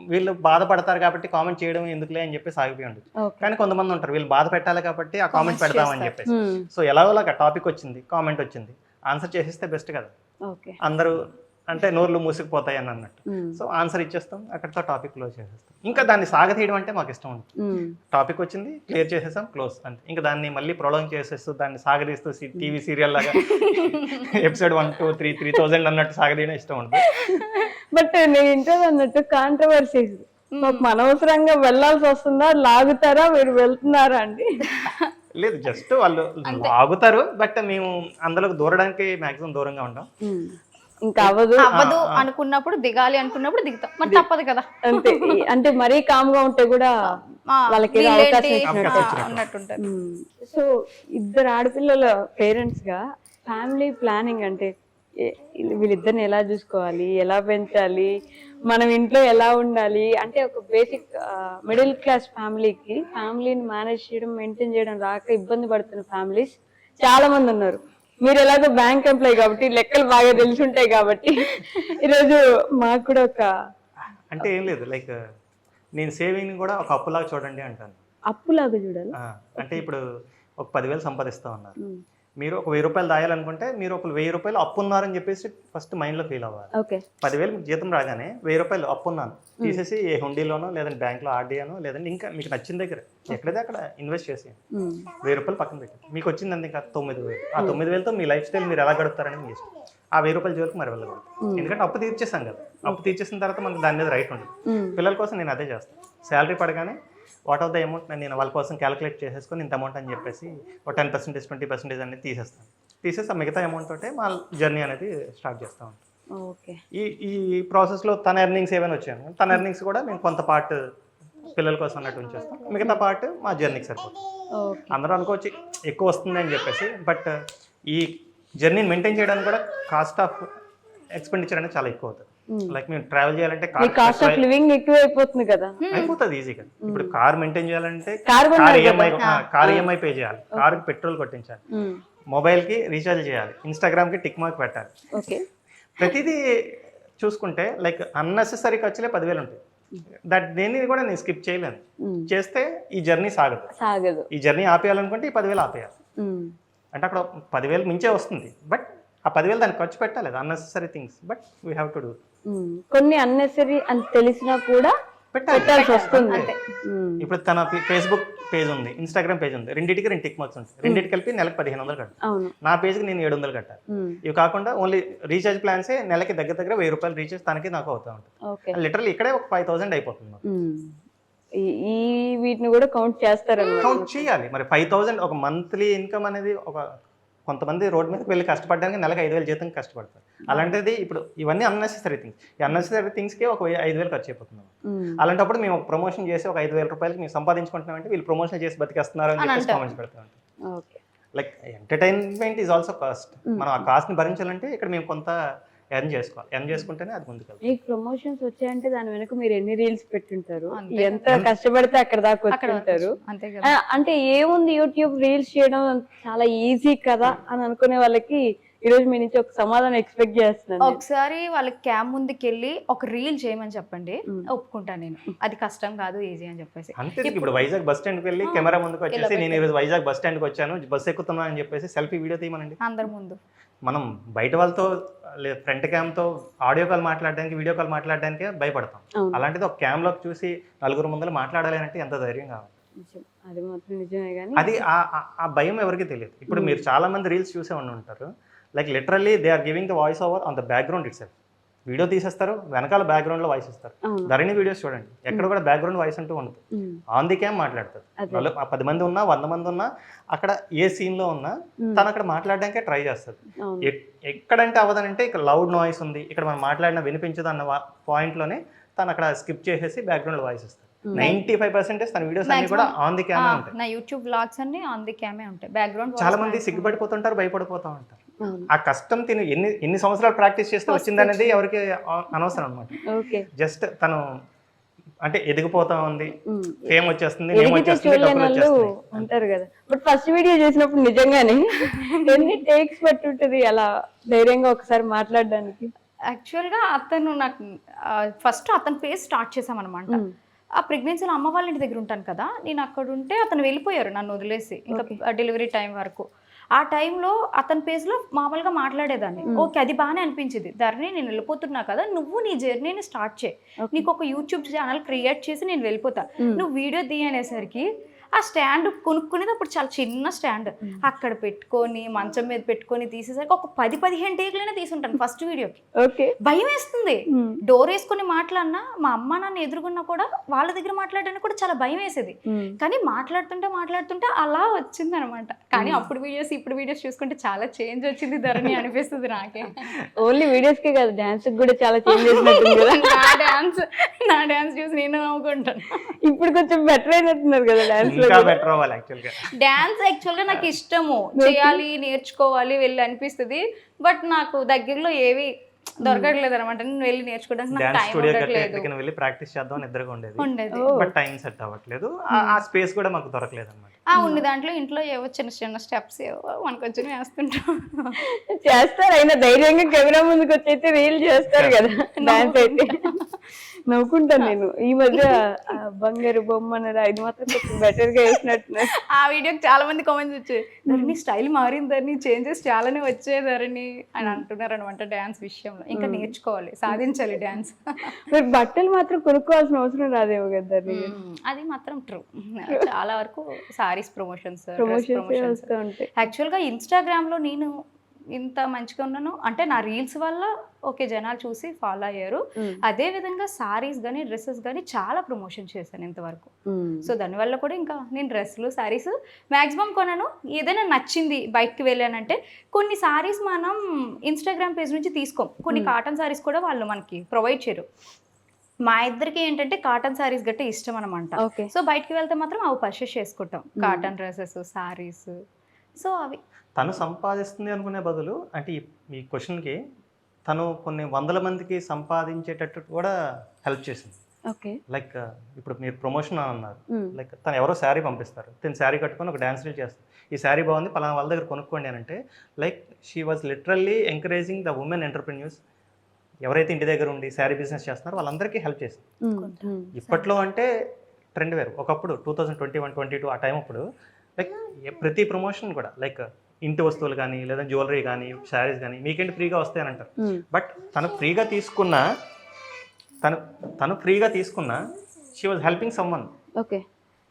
వీళ్ళు బాధపడతారు కాబట్టి కామెంట్ చేయడం ఎందుకులే అని చెప్పేసి ఆగిపోయి ఉండొచ్చు. కానీ కొంతమంది ఉంటారు, వీళ్ళు బాధ పెట్టాలి కాబట్టి ఆ కామెంట్ పెడదామని చెప్పేసి. సో ఎలాగోలాగా టాపిక్ వచ్చింది, కామెంట్ వచ్చింది, ఆన్సర్ చేసేస్తే బెస్ట్ కదా. అందరూ అంటే నోర్లు మూసుకుపోతాయి అని అన్నట్టు. సో ఆన్సర్ ఇచ్చేస్తాం, అక్కడితో టాపిక్ క్లోజ్ చేసేస్తాం. ఇంకా దాన్ని సాగతీయడం అంటే మాకు ఇష్టం ఉంటుంది. టాపిక్ వచ్చింది, క్లియర్ చేసేసాం, క్లోజ్ అంతే. ఇంకా దాన్ని మళ్ళీ ప్రొలాంగ్ చేసేస్తూ దాన్ని సాగదీస్తూ టీవీ సీరియల్ లాగా ఎపిసోడ్ 1, 2, 3, 3000 అన్నట్టు సాగదీయడం ఇష్టం ఉంటుంది. బట్ నేను ఇంటర్ అన్నట్టు కాంట్రవర్సీస్ మాకు అనవసరంగా వెళ్ళాల్సి వస్తుందా, లాగుతారా, మీరు వెళ్తున్నారా అండి? లేదు, జస్ట్ వాళ్ళు ఆగుతారు, బట్ మేము అందులోకి దూరడానికి మాక్సిమం దూరంగా ఉంటాం. ఇంకా అవ్వదు అనుకున్నప్పుడు దిగాలి, అనుకున్నప్పుడు దిగుతాం, మరి తప్పదు కదా. అంతే. అంటే మరీ కామ్గా ఉంటే కూడా వాళ్ళకి అవకాశం అన్నట్టుంటారు. సో ఇద్దరు ఆడపిల్లల పేరెంట్స్ గా ఫ్యామిలీ ప్లానింగ్ అంటే వీళ్ళిద్దరిని ఎలా చూసుకోవాలి, ఎలా పెంచాలి, మనం ఇంట్లో ఎలా ఉండాలి అంటే ఒక బేసిక్ మిడిల్ క్లాస్ ఫ్యామిలీకి ఫ్యామిలీని మేనేజ్ చేయడం, మెయింటైన్ చేయడం రాక ఇబ్బంది పడుతున్న ఫ్యామిలీస్ చాలా మంది ఉన్నారు. మీరు ఎలాగో బ్యాంక్ ఎంప్లాయ్ కాబట్టి లెక్కలు బాగా తెలిసి ఉంటాయి కాబట్టి ఈరోజు మాకు కూడా ఒక అంటే ఏం లేదు, లైక్ నేను సేవింగ్ కూడా ఒక అప్పులాగా చూడండి అంటాను. అప్పులాగా చూడాలి అంటే ఇప్పుడు ఒక 10,000 సంపాదిస్తా ఉన్నారు, మీరు ఒక 1000 రూపాయలు దాయాలనుకుంటే మీరు ఒక 1000 రూపాయలు అప్పు ఉన్నారని చెప్పేసి ఫస్ట్ మైండ్లో ఫీల్ అవ్వాలి. 10,000 జీతం రాగానే 1000 రూపాయలు అప్పు ఉన్నాను తీసేసి ఏ హుండీలోనో లేదంటే బ్యాంక్లో ఆర్డీఆనో లేదంటే ఇంకా మీకు నచ్చిన దగ్గర ఎక్కడైతే అక్కడ ఇన్వెస్ట్ చేసి 1000 రూపాయలు పక్కన పెట్టి మీకు వచ్చిందండి ఇంకా 9,000. ఆ 9,000తో మీ లైఫ్ స్టైల్ మీరు ఎలా గడుపుతారని మీ ఇష్టం. ఆ 1000 రూపాయల జోలికి మరి వెళ్ళకూడదు, ఎందుకంటే అప్పు తీర్చేసాం కదా. అప్పు తీర్చేసిన తర్వాత మనకు దాని మీద రైట్ ఉండదు. పిల్లల కోసం నేను అదే చేస్తాను. శాలరీ పడగానే వాట్ ఆఫ్ ద అమౌంట్ నేను వాళ్ళ కోసం క్యాలిక్యులేట్ చేసేసుకొని ఇంత అమౌంట్ అని చెప్పేసి ఒక 10%, 20% అనేది తీసేస్తాను. తీసేసి ఆ మిగతా అమౌంట్ తోటే మా జర్నీ అనేది స్టార్ట్ చేస్తూ ఉంటాం. ఈ ప్రాసెస్లో తన ఎర్నింగ్స్ ఏమైనా వచ్చాను, తన ఎర్నింగ్స్ కూడా మేము కొంత పార్ట్ పిల్లల కోసం అన్నట్టు ఉంచేస్తాం, మిగతా పార్ట్ మా జర్నీకి సరిపోతుంది. అందరూ అనుకోవచ్చు ఎక్కువ వస్తుంది అని చెప్పేసి, బట్ ఈ జర్నీని మెయింటైన్ చేయడానికి కూడా కాస్ట్ ఆఫ్ ఎక్స్పెండిచర్ అనేది చాలా ఎక్కువ అవుతుంది. లైక్ మేము ట్రావెల్ చేయాలంటే కాస్ట్ ఆఫ్ లివింగ్ ఎక్కువ అయిపోతుంది కదా, అయిపోతుంది ఈజీగా. ఇప్పుడు కార్ మెయింటైన్ చేయాలంటే కార్ ఈఎంఐ పే చేయాలి, కార్కి పెట్రోల్ కొట్టించాలి, మొబైల్ కి రీఛార్జ్ చేయాలి, ఇన్స్టాగ్రామ్ కి టిక్ మార్క్ పెట్టాలి. ప్రతిదీ చూసుకుంటే లైక్ అన్నెసెసరీ ఖర్చులే 10,000 ఉంటాయి. దేన్ని కూడా నేను స్కిప్ చేయలేను. చేస్తే ఈ జర్నీ సాగదు. ఈ జర్నీ ఆపేయాలనుకుంటే ఈ 10,000 ఆపేయాలి. అంటే అక్కడ 10,000 మించే వస్తుంది, బట్ ఆ 10,000 దానికి ఖర్చు పెట్టాలి, unnecessary things, but we have to do. కొన్ని అన్నెసెసరీ అని తెలిసినా కూడా పెట్టాల్సి వస్తుంది. ఇప్పుడు తన ఫేస్బుక్ పేజ్ ఉంది, ఇన్స్టాగ్రామ్ పేజ్ ఉంది, రెండింటికి 2 టిక్ మార్క్స్ ఉంటాయి. రెండింటికి కలిపి నెలకు 1,500 కట్టాలి. నా పేజ్కి నేను 700 కట్టాలి. ఇవి కాకుండా ఓన్లీ రీఛార్జ్ ప్లాన్సే నెలకి దగ్గర 1000 రూపాయలు రీఛార్జ్ తనకి నాకు అవుతా ఉంటుంది. లిటరల్లీ ఇక్కడే ఒక 5,000 అయిపోతుంది. ఈ వీటిని కూడా కౌంట్ చేస్తారు, కౌంట్ చేయాలి. మరి 5,000 ఒక మంత్లీ ఇన్కమ్ అనేది ఒక కొంతమంది రోడ్ మీదకి వెళ్ళి కష్టపడడానికి నెలకు 5,000 జీతం కష్టపడతారు. అలాంటిది ఇప్పుడు ఇవన్నీ అన్నెసెసరీ థింగ్స్. ఈ అన్నెసెసరీ థింగ్స్కి ఒక 5,000 ఖర్చు అయిపోతున్నాం. అలాంటప్పుడు మేము ఒక ప్రమోషన్ చేసి ఒక 5,000 రూపాయలకి మేము సంపాదించుకుంటున్నామంటే వీళ్ళు ప్రమోషన్ చేసి బతికేస్తున్నారు అని చెప్పేసి కామెంట్స్ పెడతా ఉంటాం. Like entertainment is also cost. మనం ఆ కాస్ట్ని భరించాలంటే ఇక్కడ మేము కొంత ఎర్న్ చేసుకోవాలి. ఎర్న్ చేసుకుంటేనే అది ముందుకు. మీకు ప్రమోషన్స్ వచ్చాయంటే దాని వెనక మీరు ఎన్ని రీల్స్ పెట్టుంటారు, ఎంత కష్టపడితే అక్కడ దాకా వచ్చుంటారు. అంటే ఏముంది యూట్యూబ్ రీల్స్ చేయడం చాలా ఈజీ కదా అని అనుకునే వాళ్ళకి ఈ రోజు మీ నుంచి ఒక సమాధానం ఎక్స్పెక్ట్ చేస్తున్నాను. ఒకసారి వాళ్ళకి క్యామ్ ముందుకి వెళ్ళి ఒక రీల్ చేయమని చెప్పండి, ఒప్పుకుంటాను నేను. అది కష్టం కాదు, ఈజీ అని చెప్పేసి. అంతే. ఇప్పుడు వైజాగ్ బస్ స్టాండ్కి వెళ్ళి కెమెరా ముందుకు వచ్చేసి నేను ఈరోజు వైజాగ్ బస్ స్టాండ్కి వచ్చాను, బస్ ఎక్కుతున్నా అని చెప్పేసి సెల్ఫీ వీడియో తీయమనండి అందరి ముందు. మనం బయట వాళ్ళతో ఫ్రంట్ క్యామ్తో ఆడియో కాల్ మాట్లాడడానికి, వీడియో కాల్ మాట్లాడడానికి భయపడతాం. అలాంటిది ఒక క్యామ్లోకి చూసి నలుగురు ముందర మాట్లాడాలి అంటే ఎంత ధైర్యం కావాలి. అది మాత్రం నిజమే. కానీ అది ఆ భయం ఎవరికి తెలియదు. ఇప్పుడు మీరు చాలా మంది రీల్స్ చూసే ఉండి ఉంటారు. Like literally they are giving the voice over on the background itself. Video తీసేస్తారు, వెనకాల బ్యాక్గ్రౌండ్లో వాయిస్ ఇస్తారు. ధరణి వీడియోస్ చూడండి, ఎక్కడ కూడా బ్యాక్గ్రౌండ్ వాయిస్ అంటూ ఉండదు. ఆన్ ది క్యామ్ మాట్లాడతారు. 10 మంది ఉన్నా 100 మంది ఉన్నా అక్కడ ఏ సీన్లో ఉన్నా తను అక్కడ మాట్లాడడానికే ట్రై చేస్తారు. ఎక్కడంటే అవ్వదనంటే ఇక్కడ లౌడ్ నాయిస్ ఉంది, ఇక్కడ మనం మాట్లాడిన వినిపించదు అన్న పాయింట్లోనే తను అక్కడ స్కిప్ చేసేసి బ్యాక్గ్రౌండ్ వాయిస్ ఇస్తారు. 95% తన వీడియోస్ అన్ని కూడా ఆన్ ది క్యామే ఉంటాయి. నా యూట్యూబ్ వ్లాగ్స్ అన్ని ఆన్ ది క్యామే ఉంటాయి. బ్యాక్గ్రౌండ్ చాలా మంది సిగ్గుపడిపోతుంటారు, భయపడిపోతూ ఉంటారు. ఆ కష్టం తిని ఎన్ని సంవత్సరాలు ప్రాక్టీస్ చేస్తే వచ్చిందనేది ఎవరికి అనవసరం అనమాట. జస్ట్ తను అంటే ఎదిగిపోతా ఉంది, ఫేమ్ వచ్చేస్తుంది, ఉంటారు కదా. బట్ ఫస్ట్ వీడియో చేసినప్పుడు నిజంగానే ఎన్ని టేక్స్ పట్టి ఉంటుంది అలా ధైర్యంగా ఒకసారి మాట్లాడడానికి? యాక్చువల్గా అతను నాకు ఫస్ట్ అతని పేజ్ స్టార్ట్ చేసామన్నమాట. ఆ ప్రెగ్నెన్సీలో అమ్మ వాళ్ళ ఇంటి దగ్గర ఉంటాను కదా, నేను అక్కడ ఉంటే అతను వెళ్ళిపోయారు నన్ను వదిలేసి, ఇంకా డెలివరీ టైం వరకు. ఆ టైంలో అతని పేజ్లో మామూలుగా మాట్లాడేదాన్ని. ఓకే, అది బాగానే అనిపించింది. ధరణి, నేను వెళ్ళిపోతున్నా కదా, నువ్వు నీ జర్నీని స్టార్ట్ చేయి, నీకు ఒక యూట్యూబ్ ఛానల్ క్రియేట్ చేసి నేను వెళ్ళిపోతా, నువ్వు వీడియో తీయనేసరికి ఆ స్టాండ్ కొనుక్కునేది అప్పుడు చాలా చిన్న స్టాండ్, అక్కడ పెట్టుకొని మంచం మీద పెట్టుకొని తీసేసరికి ఒక 10-15 టేకులైనా తీసుంటాను ఫస్ట్ వీడియోకి. భయం వేస్తుంది. డోర్ వేసుకొని మాట్లాడినా మా అమ్మ నాన్న ఎదురుగున్నా కూడా వాళ్ళ దగ్గర మాట్లాడడానికి కూడా చాలా భయం వేసేది. కానీ మాట్లాడుతుంటే అలా వచ్చింది అనమాట. కానీ అప్పుడు వీడియోస్ ఇప్పుడు వీడియోస్ చూసుకుంటే చాలా చేంజ్ వచ్చింది ధరణి అనిపిస్తుంది నాకే. ఓన్లీ వీడియోస్ కే కాదు, డాన్స్ కూడా చాలా చేంజ్ చేసినట్టుంది కదా. నా డాన్స్ చూసి నేను నవ్వుకుంటాను. ఇప్పుడు కొంచెం బెటర్ అయినట్టున్నారు కదా డాన్స్. డాన్స్ యాక్చువల్గా నాకు ఇష్టము, చేయాలి, నేర్చుకోవాలి వెళ్ళి అనిపిస్తుంది. బట్ నాకు దగ్గరలో ఏవి దొరకట్లేదు అనమాట. నేను వెళ్ళి నేర్చుకోవడానికి నాకు టైం ఉండట్లేదు. వెళ్ళి ప్రాక్టీస్ చేద్దాం నిద్రగా ఉండేది, బట్ టైం సెట్ అవ్వట్లేదు, ఆ స్పేస్ కూడా మాకు దొరకలేదు అనమాట. ఉన్న దాంట్లో ఇంట్లో ఏవో చిన్న చిన్న స్టెప్స్ ఏవో మనకు వచ్చి వేస్తుంటాం. చేస్తారు, అయినా ధైర్యంగా కెమెరా ముందుకు వచ్చి అయితే రీల్ చేస్తారు కదా డాన్స్ అయితే. నవ్వుకుంటాను నేను. ఈ మధ్య బంగారు బొమ్మ అన్నారు, అది మాత్రం కొంచెం బెటర్ గా వేసినట్టున్నారు. ఆ వీడియోకి చాలా మంది కామెంట్స్ వచ్చాయి, ధరణి స్టైల్ మారిందని, చేంజెస్ చాలానే వచ్చేదారని అని అంటున్నారు అనమాట డాన్స్ విషయంలో. ఇంకా నేర్చుకోవాలి, సాధించాలి డాన్స్. మీరు బట్టలు మాత్రం కొనుక్కోవాల్సిన అవసరం రాదేమో కదా. అది మాత్రం ట్రూ. చాలా వరకు సారీస్ ప్రమోషన్స్ వస్తూ ఉంటాయి. యాక్చువల్గా ఇన్స్టాగ్రామ్లో నేను ఇంత మంచిగా ఉన్నాను అంటే నా రీల్స్ వల్ల ఓకే జనాలు చూసి ఫాలో అయ్యారు. అదే విధంగా సారీస్ కానీ డ్రెస్సెస్ కానీ చాలా ప్రమోషన్ చేశాను ఇంతవరకు. సో దానివల్ల కూడా ఇంకా నేను డ్రెస్సులు సారీస్ మ్యాక్సిమం కొనను. ఏదైనా నచ్చింది బయటకు వెళ్ళానంటే, కొన్ని సారీస్ మనం ఇన్స్టాగ్రామ్ పేజ్ నుంచి తీసుకోం, కొన్ని కాటన్ సారీస్ కూడా వాళ్ళు మనకి ప్రొవైడ్ చేయరు. మా ఇద్దరికి ఏంటంటే కాటన్ సారీస్ గట్టే ఇష్టం అనమాట. సో బయటకు వెళ్తే మాత్రం అవి పర్చేస్ చేసుకుంటాం, కాటన్ డ్రెస్సెస్, సారీస్. సో అవి తను సంపాదిస్తుంది అనుకునే బదులు, అంటే ఈ క్వశ్చన్కి తను కొన్ని 100 మందికి సంపాదించేటట్టు కూడా హెల్ప్ చేసింది. లైక్ ఇప్పుడు మీరు ప్రమోషన్ అన్నారు, లైక్ తను ఎవరో శారీ పంపిస్తారు, తను శారీ కట్టుకొని ఒక డ్యాన్స్ రీల్ చేస్తారు, ఈ శారీ బాగుంది పలానా వాళ్ళ దగ్గర కొనుక్కోండి అని అంటే, like she was literally encouraging the women entrepreneurs. ఎవరైతే ఇంటి దగ్గర ఉండి శారీ బిజినెస్ చేస్తున్నారో వాళ్ళందరికీ హెల్ప్ చేసింది. ఇప్పట్లో అంటే ట్రెండ్ వేరు. ఒకప్పుడు 2021-22 ఆ టైం అప్పుడు లైక్ ప్రతి ప్రమోషన్ కూడా లైక్ ఇంటి వస్తువులు కానీ లేదా జ్యువెలరీ కానీ శారీస్ కానీ మీకేంటి ఫ్రీగా వస్తాయని అంటారు. బట్ తను ఫ్రీగా తీసుకున్న షీ వాజ్ హెల్పింగ్ సమ్వన్.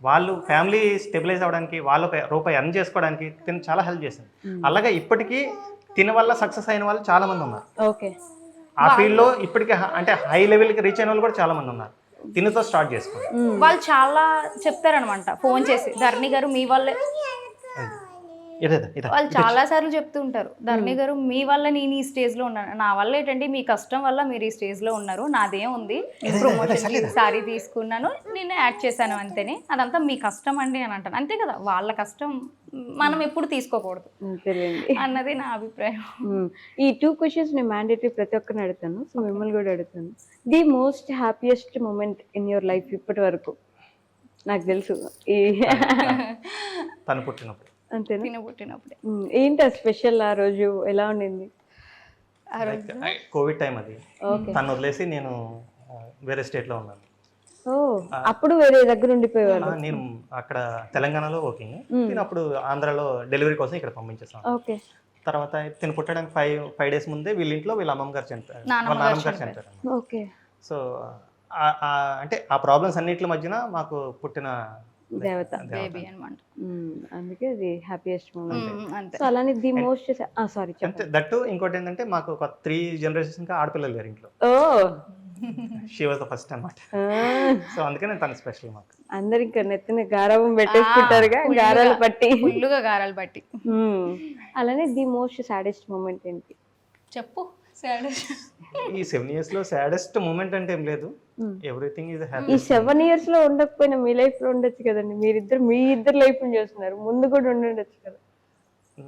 వాళ్ళు ఫ్యామిలీ స్టెబిలైజ్ అవ్వడానికి, వాళ్ళ రూపాయి ఎర్న్ చేసుకోవడానికి తిను చాలా హెల్ప్ చేసింది. అలాగే ఇప్పటికీ తిన వల్ల సక్సెస్ అయిన వాళ్ళు చాలా మంది ఉన్నారు. ఆ ఫీల్డ్లో ఇప్పటికీ అంటే హై లెవెల్కి రీచ్ అయిన వాళ్ళు కూడా చాలా మంది ఉన్నారు. తినతో స్టార్ట్ చేసుకోండి. వాళ్ళు చాలా చెప్తారనమాట ఫోన్ చేసి, ధరణి గారు మీ వల్లే, వాళ్ళు చాలా సార్లు చెప్తూ ఉంటారు, ధరణి గారు మీ వల్ల నేను ఈ స్టేజ్ లో ఉన్నాను, నా వల్ల ఏంటంటే మీ కష్టం వల్ల మీరు ఈ స్టేజ్ లో ఉన్నారు, నాదేం ఉంది, ప్రమోషన్ సారీ తీసుకున్నాను, నేను యాడ్ చేశాను అంతేనే, అదంతా మీ కష్టం అండి అని అంటాను. అంతే కదా, వాళ్ళ కష్టం మనం ఎప్పుడు తీసుకోకూడదు అన్నది నా అభిప్రాయం. ఈ 2 క్వశ్చన్స్ నేను మ్యాండేటరీ ప్రతి ఒక్కరిని అడుగుతాను, సో మిమ్మల్ని కూడా అడుగుతాను. The most happiest moment in your life ఇప్పటి వరకు? నాకు తెలుసు తను పుట్టినప్పుడు. అంతేనా? పుట్టినప్పుడే. ఏంటి స్పెషల్ ఆ రోజు? ఎలా ఉండింది? కోవిడ్ టైం అది. తను వదిలేసి నేను వేరే స్టేట్ లో ఉన్నాను. అప్పుడు వేరే దగ్గర ఉండిపోయేవాళ్ళు. నేను అక్కడ తెలంగాణలో వర్కింగ్, నేను అప్పుడు ఆంధ్రాలో డెలివరీ కోసం ఇక్కడ పంపించేస్తాను. తర్వాత తిను పుట్టడానికి 5 days ముందే వీళ్ళ ఇంట్లో వీళ్ళ అమ్మమ్మ గారు చనిపోయారు, వాళ్ళ నాన్నమ్మ గారు చనిపోయారు. సో అంటే ఆ ప్రాబ్లమ్స్ అన్నిటి మధ్యన మాకు పుట్టిన దేవత బేబీ అన్నమాట. అందుకే అది హ్యాపీయెస్ట్ మూమెంట్. సో అలానే ది మోస్ట్ సారీ చెప్పండి. దట్టు ఇంకోటి ఏంటంటే మాకు ఒక 3 generations ఆడపిల్లలు లేరు ఇంట్లో. షీ వాజ్ ద ఫస్ట్ అన్నమాట. సో అందుకనే తను స్పెషల్ మాకు. అందరు ఇంకా నెత్తిన గారాబం పెట్టేసుకుంటారుగా, గారాలు పట్టి, ఫుల్లుగా గారాలు పట్టి. అలానే ది మోస్ట్ సాడెస్ట్ మూమెంట్ ఏంటి చెప్పు? ఈ 7 years లో సాడెస్ట్ మూమెంట్ అంటే ఏం లేదు, ఎవ్రీథింగ్ ఈజ్ హ్యాపీ. ఈ 7 years లో ఉండకపోయినా మీ లైఫ్ లో ఉండొచ్చు కదండి, మీ ఇద్దరు లైఫ్ చూస్తున్నారు, ముందు కూడా ఉండొచ్చు కదా.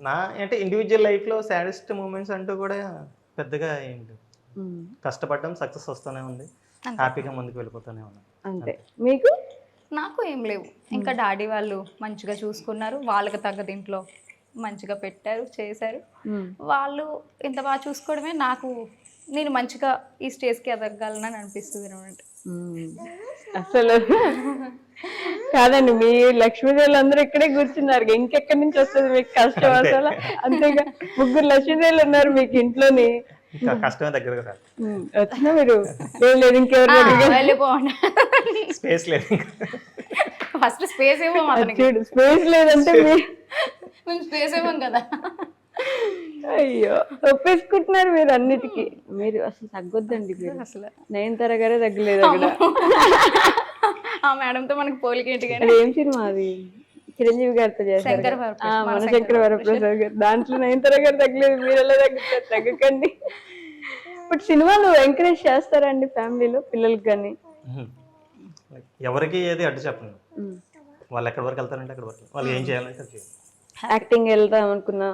నా అంటే ఇండివిజువల్ లైఫ్ లో సాడెస్ట్ మూమెంట్స్ అంటూ కూడా పెద్దగా ఏం లేదు. కష్టపడడం సక్సెస్ వస్తూనే ఉంది, హ్యాపీగా ముందుకు వెళ్ళిపోతూనే ఉన్నాం అంతే. మీకు? నాకు ఏం లేవు, ఇంకా డాడీ వాళ్ళు మంచిగా చూసుకున్నారు, వాళ్ళకి తగ్గ ఇంట్లో మంచిగా పెట్టారు, చేశారు. వాళ్ళు ఇంత బాగా చూసుకోవడమే నాకు, నేను మంచిగా ఈ స్టేజ్కి ఎదగగలనని అనిపిస్తుంది అనమాట. అసలు కాదండి, మీ లక్ష్మీదేవులు అందరూ ఇక్కడే కూర్చున్నారు, ఇంకెక్కడి నుంచి వస్తుంది మీకు కష్టం అసలు? అంతేగా, 3 లక్ష్మీదేవులు ఉన్నారు మీకు ఇంట్లోని, ఇంకా కష్టమే దగ్గరకు రాదు, వచ్చినా మీరు ఏం లేదు ఇంకెవరు వెళ్ళిపోండి. స్పేస్ లేదు. ఫస్ట్ స్పేస్ ఏమో అతనికి, చూడు స్పేస్ లేదంటే మేము స్పేస్ ఏమో కదా. అయ్యో ఒప్పేసుకుంటున్నారు మీరు అన్నిటికీ. మీరు అసలు తగ్గొద్దండి, మీరు అసలు నయనతార గారే తగ్గలేదు అక్కడ. ఆ మేడంతో మనకి పోలికేంటి కానీ. అది ఏం సినిమా అది? చిరంజీవి గారితో చేశారు కదా. మన శంకర వరప్రసాద్ గారు, దాంట్లో నయనతార గారు తగ్గలేదు, మీరు ఎలా తగ్గుతారు? తగ్గకండి. ఇప్పుడు సినిమాలు ఎంకరేజ్ చేస్తారండి ఫ్యామిలీలో పిల్లలకి కానీ? ఎవరికి ఏది అడ్డు చెప్పండి, వాళ్ళు ఎక్కడి వరకు వెళ్తారంటే అక్కడ వరకు, వాళ్ళు ఏం చేయాలంటే అది చేయాలి. యాక్టింగ్ వెళ్దాం అనుకున్నా,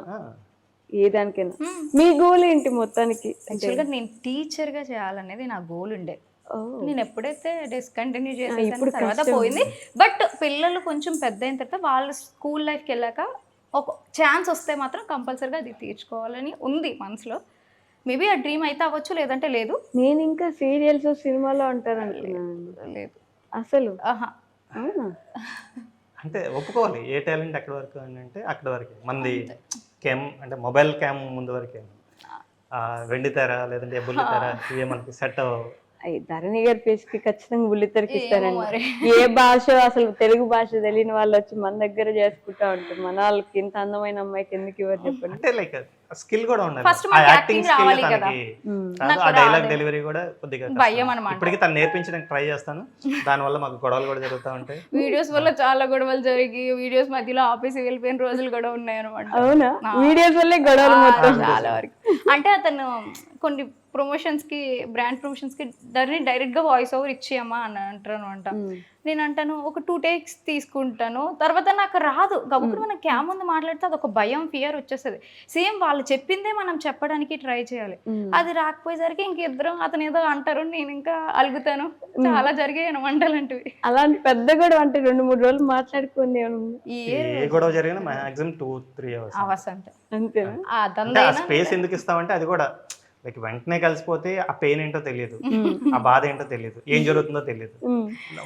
ఏ దానికైనా మీ గోల్ ఏంటి మొత్తానికి? యాక్చువల్గా నేను టీచర్గా చేయాలనేది నా గోల్ ఉండే. నేను ఎప్పుడైతే డిస్కంటిన్యూ చేసేసాను తర్వాత పోయింది. బట్ పిల్లలు కొంచెం పెద్ద అయిన తర్వాత వాళ్ళ స్కూల్ లైఫ్కి వెళ్ళాక ఒక ఛాన్స్ వస్తే మాత్రం కంపల్సరీగా అది తీర్చుకోవాలని ఉంది మనసులో. మేబీ ఆ డ్రీమ్ అయితే అవ్వచ్చు, లేదంటే లేదు. నేను ఇంకా సీరియల్స్ సినిమాలో అంటారు అనుకున్నాను. లేదు అసలు అంటే ఒప్పుకోవాలి, ఏ టాలెంట్ ఎక్కడి వరకు అని అంటే అక్కడ వరకే. మంది క్యామ్ అంటే మొబైల్ క్యామ్ ముందు వరకే, వెండి తెర లేదంటే బుల్లి తెర ఇవే మనకి సెట్ అవ్వవు. ధరణి గారి ఫేస్ కి ఖచ్చితంగా బుల్లితెరకి ఇస్తారండి. ఏ భాష, అసలు తెలుగు భాష తెలియని వాళ్ళు వచ్చి మన దగ్గర చేసుకుంటా ఉంటారు. మన వాళ్ళకి ఇంత అందమైన అమ్మాయికి ఎందుకు ఇవ్వరు చెప్పండి? అంటే లైక్ స్కిల్ కూడా ఉండాలి, ఫస్ట్ ఆ యాక్టింగ్ స్కిల్ తనకి, ఆ డైలాగ్ డెలివరీ కూడా కొద్దిగా భయం అన్నమాట. ఇప్పటికీ తను నేర్పించడానికి ట్రై చేస్తాను, దానివల్ల మాకు గొడవలు కూడా జరుగుతూ ఉంటాయి. వీడియోస్ వల్ల చాలా గొడవలు జరిగి వీడియోస్ మధ్యలో ఆఫీస్ వెళ్ళిపోయిన రోజులు కూడా ఉన్నాయి అనమాట. అవునా? వీడియోస్ వల్లే గొడవలు మొత్తం చాలా వరకు. అంటే అతను కొన్ని ప్రమోషన్స్ కి, బ్రాండ్ ప్రమోషన్స్ కి డైరెక్ట్ గా వాయిస్ ఓవర్ ఇచ్చేయమ్మా అని అంటారు అనమాట. నేను అంటాను ఒక 2 takes తీసుకుంటాను, తర్వాత నాకు రాదు. గబుక్కుని మనం క్యామ్ ముందు మాట్లాడితే అది ఒక భయం, ఫియర్ వచ్చేస్తుంది. సేమ్ వాళ్ళు చెప్పిందే మనం చెప్పడానికి ట్రై చేయాలి. అది రాకపోయేసరికి ఇంకిద్దరం అతను ఏదో అంటారు, నేను ఇంకా అలుగుతాను. చాలా జరిగాయి వంటలంటివి. అలాంటి పెద్ద గొడవ అంటే 2-3 రోజులు మాట్లాడుకుంది ఏ గొడవ జరిగినా మాక్సిమం 2-3 అవర్స్ అంటే అంతేనా? ఆ స్పేస్ ఎందుకు ఇస్తామంటే అది కూడా లైక్ వెంటనే కలిసిపోతే ఆ పెయిన్ ఏంటో తెలియదు, ఆ బాధ ఏంటో తెలియదు, ఏం జరుగుతుందో తెలియదు.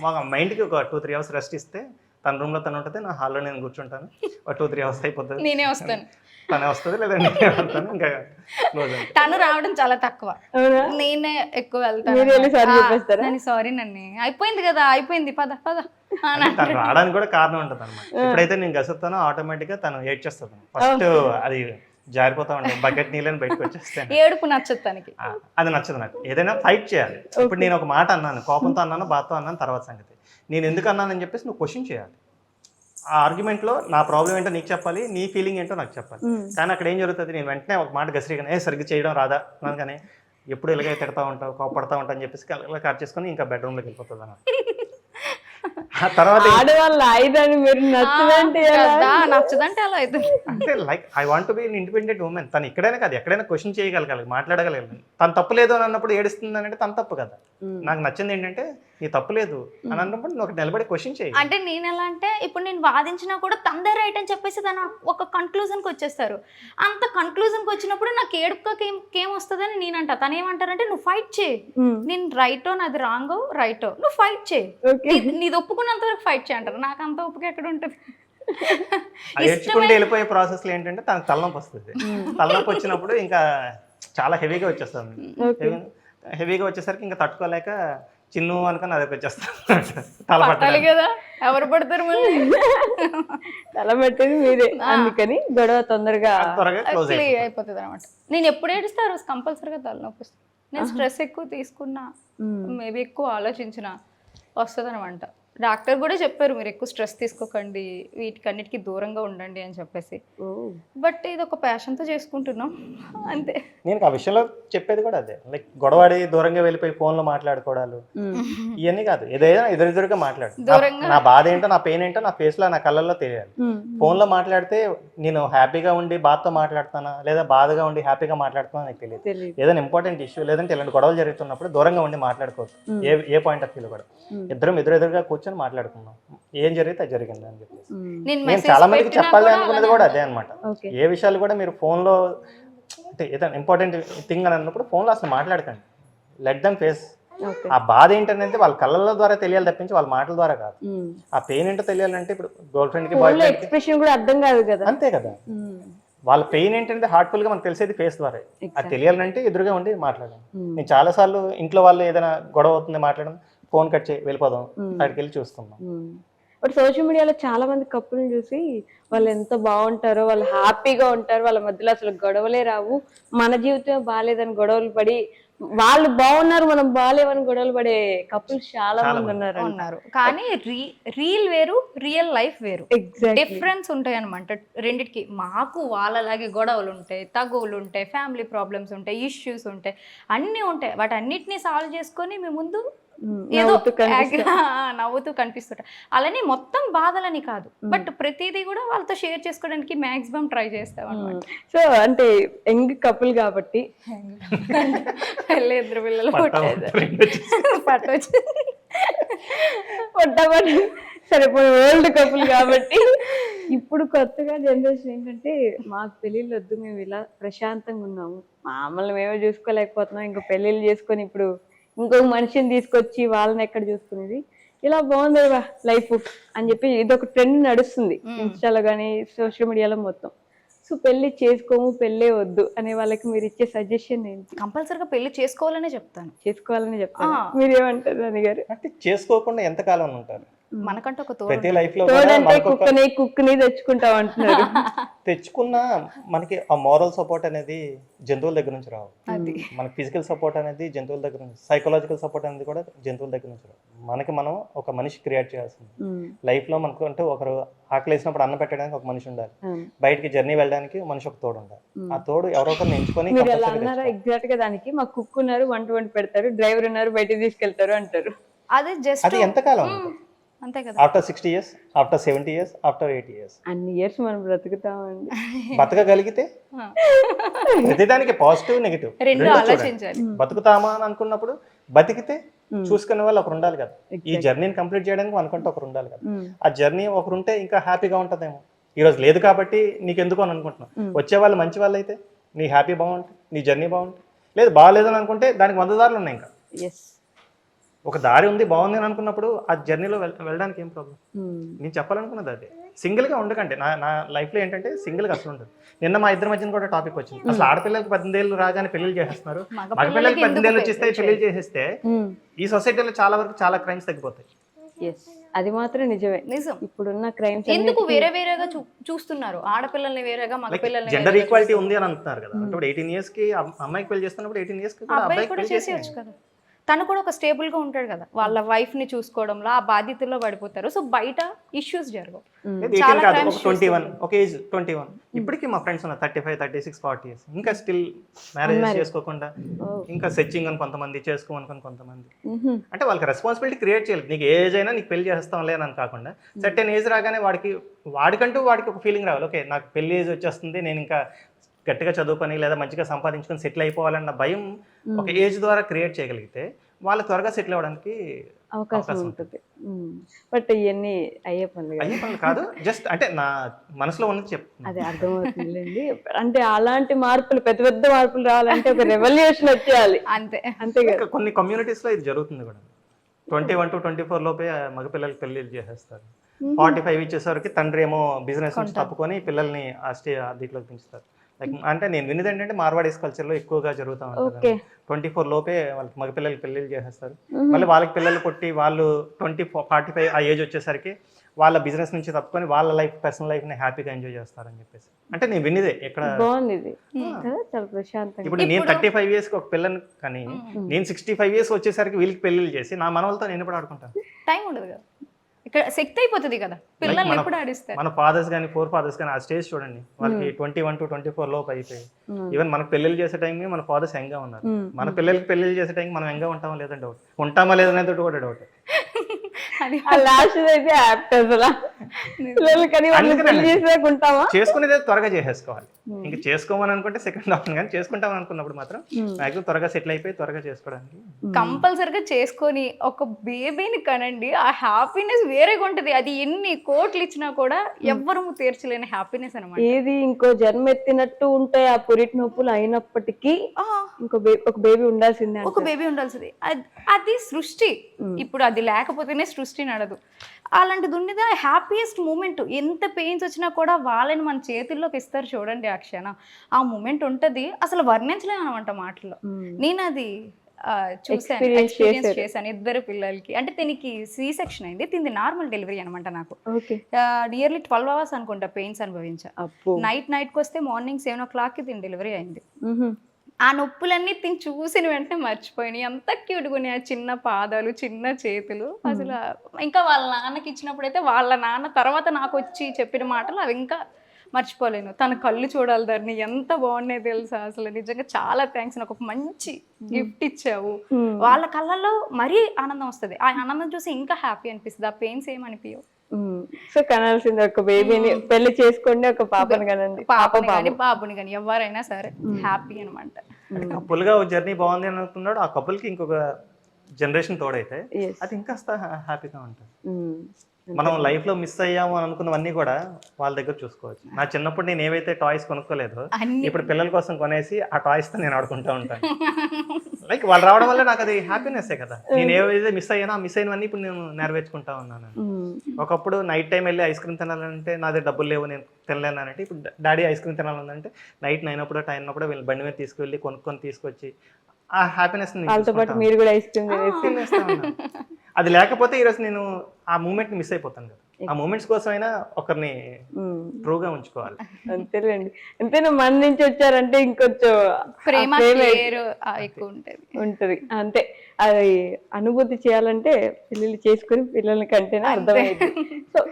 మాకు మైండ్కి ఒక 2-3 hours రెస్ట్ ఇస్తే, తన రూమ్ లో తను ఉంటుంది, నా హాల్లో నేను కూర్చుంటాను, ఒక 2-3 hours అయిపోతుంది, నేనే వస్తాను, తనే వస్తుంది లేదంటే నేనే వెళ్తాను. ఇంకా క్లోజ్ అంటే తను రావడం చాలా తక్కువ, నేనే ఎక్కువ వెళ్తాను. సారీ నన్ను అయిపోయింది కదా, అయిపోయింది పద పద. తను రావడానికి కూడా కారణం ఉంటుంది అనమాట. ఎప్పుడైతే నేను గసుతానో ఆటోమేటిక్ గా తను ఏడ్ చేస్తాను. ఫస్ట్ అది జారిపోతా ఉంటాను, బకెట్ నీళ్ళని బయటకు వచ్చేస్తాను. ఏడుపు నచ్చదు తనకి, అది నచ్చదు నాకు. ఏదైనా ఫైట్ చేయాలి. ఇప్పుడు నేను ఒక మాట అన్నాను, కోపంతో అన్నాను, బాధతో అన్నాను, తర్వాత సంగతి నేను ఎందుకు అన్నానని చెప్పేసి నువ్వు క్వశ్చన్ చేయాలి. ఆ ఆర్గ్యుమెంట్లో నా ప్రాబ్లం ఏంటో నీకు చెప్పాలి, నీ ఫీలింగ్ ఏంటో నాకు చెప్పాలి. కానీ అక్కడ ఏం జరుగుతుంది, నేను వెంటనే ఒక మాట గసిరిగానే సరిగ్గా చేయడం రాదా అన్నాను, కానీ ఎప్పుడు ఇలాగే తిడతా ఉంటావు, కోపడతా ఉంటావు అని చెప్పేసి ఇలా కట్ చేసుకొని ఇంకా బెడ్రూమ్లోకి వెళ్ళిపోతుంది అన్న. తర్వాత ఆడవాళ్ళ ఆయుధాన్ని మీరు నచ్చదంటే అలా అయితే అంటే like I want be independent women. తను ఇక్కడైనా కాదు ఎక్కడైనా క్వశ్చన్ చేయగలగాలి, మాట్లాడగలగాలి. తను తప్పు లేదు అని అన్నప్పుడు ఏడుస్తుంది అంటే తను తప్పు కదా. నాకు నచ్చింది ఏంటంటే నీ తప్పు లేదు అని అన్నప్పుడు నువ్వు నిలబడి క్వశ్చన్ చేయి. అంటే నేను ఎలా అంటే ఇప్పుడు నేను వాదించినా కూడా తందే రైట్ అని చెప్పేసి తను ఒక కన్క్లూజన్కి వచ్చేస్తారు. అంత కన్క్లూజన్కి వచ్చినప్పుడు నాకు ఏం వస్తుందని నేనంట. తను ఏమంటారంటే నువ్వు ఫైట్ చేయి, నేను రైటో నాది రాంగో రైటో, నువ్వు ఫైట్ చేయి, నీది ఒప్పుకున్నంత వరకు ఫైట్ చేయి అంటారు. నాకు అంత ఒప్పుక ఎక్కడ ఉంటుంది. ఏడ్చుకుంటూ వెళ్ళిపోయే ప్రాసెస్ లో ఏంటంటే తనకు తలనొప్పి వస్తుంది. తలనొప్పి వచ్చినప్పుడు ఇంకా చాలా హెవీగా వచ్చేస్తుంది. హెవీగా వచ్చేసరికి ఇంకా తట్టుకోలేక చిన్ను అనుకుని అదే వచ్చేస్తాను. తల పట్టాలి కదా, ఎవరు పడతారు మళ్ళీ, తల పెట్టేది మీరే, అందుకని గొడవ త్వరగా క్లోజ్ అయిపోతుంది అనమాట. నేను ఎప్పుడు ఏడిస్తే ఆ రోజు కంపల్సరీగా తలనొప్పి వస్తుంది. నేను స్ట్రెస్ ఎక్కువ తీసుకున్నా, మేబీ ఎక్కువ ఆలోచించిన వస్తుంది అనమాట. డాక్టర్ కూడా చెప్పారు మీరు ఎక్కువ స్ట్రెస్ తీసుకోకండి, వీటికన్నిటికీ దూరంగా ఉండండి అని చెప్పేసి. బట్ ఇది ఒక ప్యాషన్తో చేసుకుంటున్నాం అంతే. నేను ఆ విషయంలో చెప్పేది కూడా అదే, లైక్ గొడవాడి దూరంగా వెళ్ళిపోయి ఫోన్లో మాట్లాడుకోవడాలు ఇవన్నీ కాదు. ఏదైనా ఎదురెదురుగా మాట్లాడు, నా బాధ ఏంటో నా పెయిన్ ఏంటో నా ఫేస్లో నా కళ్ళల్లో తెలియాలి. ఫోన్లో మాట్లాడితే నేను హ్యాపీగా ఉండి బాధతో మాట్లాడుతానా లేదా బాధగా ఉండి హ్యాపీగా మాట్లాడుతున్నా నాకు తెలియదు. ఏదైనా ఇంపార్టెంట్ ఇష్యూ లేదంటే ఇలాంటి గొడవలు జరుగుతున్నప్పుడు దూరంగా ఉండి మాట్లాడుకోవచ్చు. ఏ పాయింట్ ఆఫ్ వ్యూలో కూడా ఇద్దరం ఎదురెదురుగా కూర్చొని మాట్లాడుకున్నాం, ఏం జరిగితే అది జరిగింది అని చెప్పేసి. నేను చాలా మందికి చెప్పాలి అనుకున్నది కూడా అదే అనమాట. ఏ విషయాలు కూడా మీరు ఫోన్లో అంటే ఏదైనా ఇంపార్టెంట్ థింగ్ అని అన్నప్పుడు ఫోన్లో అసలు మాట్లాడకండి, లెట్ దెమ్ ఫేస్. ఓకే ఆ బాధ ఏంటంటే వాళ్ళ కళ్ళ ద్వారా తెలియాలి తప్పించి వాళ్ళ మాటల ద్వారా కాదు. ఆ పెయిన్ ఏంటో తెలియాలంటే ఇప్పుడు గర్ల్ ఫ్రెండ్ కి బాయ్ ఫ్రెండ్ కి ఎక్స్ప్రెషన్ కూడా అర్థం కాదు కదా. అంతే కదా. వాళ్ళ పెయిన్ ఏంటంటే హార్ట్ఫుల్ గా మనకు తెలిసేది ఫేస్ ద్వారా. అది తెలియాలంటే ఎదురుగా ఉండి మాట్లాడాలి. నేను చాలా సార్లు ఇంట్లో వాళ్ళు ఏదైనా గొడవ అవుతుంది మాట్లాడడం, ఫోన్ కట్ చేయి వెళ్ళిపోదాం, అక్కడికి వెళ్ళి చూస్తున్నాం. బట్ సోషల్ మీడియాలో చాలా మంది కప్పుల్ని చూసి వాళ్ళు ఎంత బాగుంటారో, వాళ్ళు హ్యాపీగా ఉంటారు, వాళ్ళ మధ్యలో అసలు గొడవలే రావు, మన జీవితం బాగాలేదని గొడవలు పడి, వాళ్ళు బాగున్నారు మనం బాగాలేవని గొడవలు పడే కపుల్స్ చాలా మంది ఉన్నారు. కానీ రీల్ వేరు, రియల్ లైఫ్ వేరు, ఎగ్జాక్ట్లీ డిఫరెన్స్ ఉంటాయి అనమాట రెండిటికి. మాకు వాళ్ళలాగే గొడవలు ఉంటాయి, తగువులు ఉంటాయి, ఫ్యామిలీ ప్రాబ్లమ్స్ ఉంటాయి, ఇష్యూస్ ఉంటాయి, అన్నీ ఉంటాయి. వాటి అన్నిటినీ సాల్వ్ చేసుకొని మేము ముందు ఏదో నవ్వుతూ కనిపిస్తుంటాం. అలానే మొత్తం బాధలని కాదు, బట్ ప్రతిదీ కూడా వాళ్ళతో షేర్ చేసుకోవడానికి మాక్సిమం ట్రై చేస్తాం అనమాట. సో అంటే యంగ్ కపుల్ కాబట్టి ఇద్దరు పిల్లలు పొట్టబడి సరిపోయి ఓల్డ్ కపుల్ కాబట్టి ఇప్పుడు కొత్తగా జనరేషన్ ఏంటంటే మాకు పెళ్ళిళ్ళు వద్దు, మేము ఇలా ప్రశాంతంగా ఉన్నాము, మామూలు మేమే చూసుకోలేకపోతున్నాం, ఇంకా పెళ్ళిళ్ళు చేసుకొని ఇప్పుడు ఇంకొక మనిషిని తీసుకొచ్చి వాళ్ళని ఎక్కడ చూసుకునేది, ఇలా బాగుంది లైఫ్ అని చెప్పి ఇదొక ట్రెండ్ నడుస్తుంది ఇన్స్టాలో కానీ సోషల్ మీడియాలో మొత్తం. సో పెళ్లి చేసుకోము, పెళ్ళే వద్దు అనే వాళ్ళకి మీరు ఇచ్చే సజెషన్ ఏంటి? కంపల్సరీగా పెళ్లి చేసుకోవాలనే చెప్తాను. చేసుకోవాలని చెప్తాను. మీరు ఏమంటారు రాణి గారు? అంటే చేసుకోకుండా ఎంతకాలం ఉంటారు? మనకంటే ఒక ప్రతి లైఫ్ లో కుక్కని తెచ్చుకుంటాం అంటున్నారు. తెచ్చుకున్నా మనకి ఆ మోరల్ సపోర్ట్ అనేది జంతువుల దగ్గర నుంచి రావు. మనకి ఫిజికల్ సపోర్ట్ అనేది జంతువుల దగ్గర నుంచి, సైకలాజికల్ సపోర్ట్ అనేది కూడా జంతువుల దగ్గర నుంచి రావు. మనకి మనం ఒక మనిషి క్రియేట్ చేయాల్సింది లైఫ్ లో. మనకు అంటే ఒకరు ఆకలి వేసినప్పుడు అన్నం పెట్టడానికి ఒక మనిషి ఉండాలి, బయటికి జర్నీ వెళ్ళడానికి మనిషి ఒక తోడు ఉండాలి. ఆ తోడు ఎవరో ఒకరిని ఎంచుకొని. మీరు ఎలా అన్నారా ఎగ్జాక్ట్ గా దానికి, మా కుక్ ఉన్నారు, వంట పెడతారు, డ్రైవర్ ఉన్నారు, బయటికి తీసుకెళ్తారు అంటారు. అది జస్ట్ అది ఎంతకాలం అంతే కదా. After 60 years, after 70 years, after 80 years అన్ని ఇయర్స్ మనం బ్రతుకుతామండి. బతకగలిగితే ప్రతిదానికి పాజిటివ్ నెగిటివ్ రెండు ఆలోచించాలి. బతుకుతామా అని అనుకున్నప్పుడు బతికితే చూసుకునే వాళ్ళు ఒకరు ఉండాలి కదా. ఈ జర్నీని కంప్లీట్ చేయడానికి అనుకుంటే ఒకరు ఉండాలి కదా. ఆ జర్నీ ఒకరుంటే ఇంకా హ్యాపీగా ఉంటుందేమో. ఈ రోజు లేదు కాబట్టి నీకు ఎందుకు అని అనుకుంటున్నావు. వచ్చే వాళ్ళు మంచి వాళ్ళు అయితే నీ హ్యాపీ బాగుంటుంది, నీ జర్నీ బాగుంటుంది. లేదు బాగాలేదు అని అనుకుంటే దానికి 100 దారులు ఉన్నాయి. ఇంకా ఒక దారి ఉంది బాగుంది అని అనుకున్నప్పుడు ఆ జర్నీలో వెళ్ళడానికి ఏం ప్రాబ్లం. నేను చెప్పాలనుకున్నది అదే, సింగిల్గా ఉండకంటే. నా లైఫ్లో ఏంటంటే సింగిల్గా అసలు ఉంటుంది. నిన్న మా ఇద్దరి మధ్యన కూడా టాపిక్ వచ్చింది, అసలు ఆడపిల్లలకి 18 ఏళ్ళు రాగానే పెళ్లి చేసేస్తున్నారు, మగపిల్లలకి 18 ఏళ్ళు వచ్చేస్తే పెళ్లి చేసేస్తే ఈ సొసైటీలో చాలా వరకు చాలా క్రైమ్స్ తగ్గిపోతాయి. అది మాత్రం నిజమే. నిజం. ఇప్పుడున్న క్రైమ్స్ ఎందుకు వేరే వేరేగా చూస్తున్నారు, ఆడపిల్లల్ని వేరేగా మగపిల్లల్ని. జెండర్ ఈక్వాలిటీ ఉంది అని అంటున్నారు కదా. అంటే 18 years కి అమ్మాయికి పెళ్లి చేస్తున్నప్పుడు 18 years కి అబ్బాయికి కూడా చేసేయచ్చు కదా. తను కూడా ఒక స్టేబుల్ గా ఉంటాడు కదా, వాళ్ళ వైఫ్ ని చూసుకోవడంలో ఆ బాధ్యతలో పడిపోతారు. సో బయట ఇష్యూస్ జరగవు. 21 ఒక ఏజ్ 21. ఇప్పటికీ మా ఫ్రెండ్స్ ఉన్నారు 35, 36, 40 years ఇంకా స్టిల్ మ్యారేజ్ చేసుకోకుండా ఇంకా సెర్చింగ్ అని కొంతమంది, చేసుకోమనుకుని కొంతమంది. అంటే వాళ్ళకి రెస్పాన్సిబిలిటీ క్రియేట్ చేయాలి. నీకు ఏజ్ అయినా నీకు పెళ్లి చేస్తాం లేదని కాకుండా సర్టెన్ ఏజ్ రాగానే వాడికంటూ ఒక ఫీలింగ్ రావాలి. ఓకే నాకు పెళ్లి ఏజ్ వచ్చేస్తుంది, నేను ఇంకా గట్టిగా చదువుకొని లేదా మంచిగా సంపాదించుకొని సెటిల్ అయిపోవాలన్న భయం ఒక ఏజ్ ద్వారా క్రియేట్ చేయగలిగితే వాళ్ళు త్వరగా సెటిల్ అవ్వడానికి అవకాశం ఉంటుంది. బట్ ఇవన్నీ అయ్యే పనులు కాదు, జస్ట్ అంటే నా మనసులో ఉన్నది చెప్తాను. అదే అర్థమవుతుందండి. అంటే అలాంటి మార్పులు, పెద్ద పెద్ద మార్పులు రావాలంటే ఒక రెవల్యూషన్ వచ్చేయాలి. అంతే కదా. కొన్ని కమ్యూనిటీస్ లో ఇది జరుగుతుంది కూడా. 21 to 24 లోపే మగపిల్లలకి పెళ్లి చేసేస్తారు. 45 ఇచ్చేసరికి తండ్రి ఏమో బిజినెస్ నుంచి తప్పుకొని పిల్లల్ని దీంట్లోకి పెంచుతారు. లైక్ అంటే నేను వినేది ఏంటంటే మార్వాడీస్ కల్చర్ లో ఎక్కువగా జరుగుతూ ఉంటుంది. 24 లోపే వాళ్ళకి మగపిల్లలకి పెళ్లిళ్ళు చేసేస్తారు. మళ్ళీ వాళ్ళకి పిల్లలు పుట్టి వాళ్ళు 45 ఆ ఏజ్ వచ్చేసరికి వాళ్ళ బిజినెస్ నుంచి తప్పుకొని వాళ్ళ లైఫ్, పర్సనల్ లైఫ్ ని హ్యాపీగా ఎంజాయ్ చేస్తారని చెప్పేసి. అంటే నేను వినేదే ఎక్కడ బాగుంది. ఇప్పుడు నేను 35 years ఒక పిల్లని కానీ నేను 65 years వచ్చేసరికి వీళ్ళకి పెళ్లిళ్ళు చేసి నా మనవలతో నేను ఎప్పుడు ఆడుకుంటాను? టైం ఉండదు కదా, ఇక్కడ శక్తి అయిపోతుంది కదా పిల్లల్ని ఎప్పుడు ఆడిస్తారు. మన ఫాదర్స్ కానీ 4 fathers కానీ ఆ స్టేజ్ చూడండి, వాళ్ళకి 21 to 24 లోపు అయిపోయి. ఈవెన్ మనకు పెళ్లిళ్ళు చేసే టైంకి మన ఫాదర్స్ యంగ్గా ఉన్నారు. మన పిల్లలకి పెళ్లిళ్ళు చేసే టైంకి మనం యంగ్గా ఉంటామా లేదని డౌట్, ఉంటామా లేదనేది కూడా డౌట్. అది ఆ లాస్ట్ అయితే యాప్ట్ అసలు పిల్లలు కానీ వాళ్ళు పెళ్లి చేసాక ఉంటావా? చేసుకునేది త్వరగా చేసేసుకోవాలి. ఇంకా చేసుకోమని అనుకుంటే సెకండ్ ఆప్షన్, కానీ చేసుకుంటామని అనుకున్నప్పుడు మాత్రం మాక్సిమం త్వరగా సెటిల్ అయిపోయి త్వరగా చేసుకోవడానికి. కంపల్సరిగా చేసుకొని ఒక బేబీని కనండి, ఆ హ్యాపీనెస్ వేరేగా ఉంటది. అది ఎన్ని కోట్లు ఇచ్చినా కూడా ఎవ్వరూ తీర్చలేని హ్యాపీనెస్ అనమాట. ఏది ఇంకో జన్మ ఎత్తినట్టు ఉంటాయి ఆ పురిటి నొప్పులు, అయినప్పటికీ ఒక బేబీ ఉండాల్సిందే. ఒక బేబీ ఉండాల్సింది. అది సృష్టి. ఇప్పుడు అది లేకపోతేనే సృష్టి నడదు. అలాంటిది ఉండేది హ్యాపీయెస్ట్ మూమెంట్. ఎంత పెయిన్స్ వచ్చినా కూడా వాళ్ళని మన చేతుల్లోకి ఇస్తారు చూడండి, ఆ క్షణం, ఆ మూమెంట్ ఉంటుంది. అసలు వర్ణించలేము అనమాట మాటల్లో. నేను అది చూసాను, ఎక్స్పీరియన్స్ చేశాను 2 పిల్లలకి. అంటే దీనికి సి సెక్షన్ అయింది, దీనికి నార్మల్ డెలివరీ అనమాట. నాకు నియర్లీ 12 hours అనుకుంటా పెయిన్స్ అనుభవించా. నైట్కి వస్తే మార్నింగ్ 7 o'clockకి దీని డెలివరీ అయింది. ఆ నొప్పులన్నీ తిని చూసిన వెంటనే మర్చిపోయినాయి. ఎంత క్యూట్గా ఉన్నాయి ఆ చిన్న పాదాలు, చిన్న చేతులు. అసలు ఇంకా వాళ్ళ నాన్నకి ఇచ్చినప్పుడు అయితే వాళ్ళ నాన్న తర్వాత నాకు వచ్చి చెప్పిన మాటలు అవి ఇంకా మర్చిపోలేను. తన కళ్ళు చూడాలి దాన్ని, ఎంత బాగున్నాయి తెలుసా. అసలు నిజంగా చాలా థ్యాంక్స్, నాకు ఒక మంచి గిఫ్ట్ ఇచ్చావు. వాళ్ళ కళ్ళల్లో మరీ ఆనందం వస్తుంది. ఆ ఆనందం చూసి ఇంకా హ్యాపీ అనిపిస్తుంది. ఆ పెయిన్స్ ఏమనిపించవు. సో కనాల్సింది ఒక బేబీని, పెళ్లి చేసుకోండి, ఒక పాపని కనండి, పాపని కానీ బాబుని కానీ ఎవరైనా సరే హ్యాపీ అనమాట. కపుల్ గా జర్నీ బాగుంది అని అనుకున్నాడు, ఆ కపుల్ కి ఇంకొక జనరేషన్ తోడైతే అది ఇంకా హ్యాపీగా ఉంటుంది. మనం లైఫ్ లో మిస్ అయ్యాము అని అనుకున్నవన్నీ కూడా వాళ్ళ దగ్గర చూసుకోవచ్చు. నా చిన్నప్పుడు నేను ఏవైతే టాయ్స్ కొనుక్కోలేదో ఇప్పుడు పిల్లల కోసం కొనేసి ఆ టాయ్స్ తో నేను ఆడుకుంటూ ఉంటాను. లైక్ వాళ్ళు రావడం వల్ల నాకు అది హ్యాపీనెస్ కదా. నేను ఏవైతే మిస్ అయ్యానో ఆ మిస్ అయినవన్నీ ఇప్పుడు నేను నెరవేర్చుకుంటా ఉన్నాను. ఒకప్పుడు నైట్ టైం వెళ్ళి ఐస్ క్రీమ్ తినాలంటే నా దగ్గర డబ్బులు లేవు, నేను తినలేనంటే ఇప్పుడు డాడీ ఐస్ క్రీమ్ తినాలంటే నైట్ 9 o'clock 10 o'clock వీళ్ళు బండి మీద తీసుకువెళ్ళి కొనుక్కొని తీసుకొచ్చి ఆ హ్యాపీనెస్ మీరు కూడా ఐస్ క్రీమ్ తినేస్తాను. అది లేకపోతే ఈరోజు నేను ఆ మూమెంట్ మిస్ అయిపోతాను కదా. ఆ మూమెంట్స్ కోసమైనా ఒకరిని ట్రూగా ఉంచుకోవాలి. అంతేలేండి. ఎంతైనా మన నుంచి వచ్చారంటే ఇంకొంచెం ప్రేమ ఎక్కువ ఉంటది. అంతే, అది అనుభూతి చేయాలంటే పెళ్ళిళ్ళు చేసుకుని పిల్లల్ని కంటేనే అర్థమైంది. So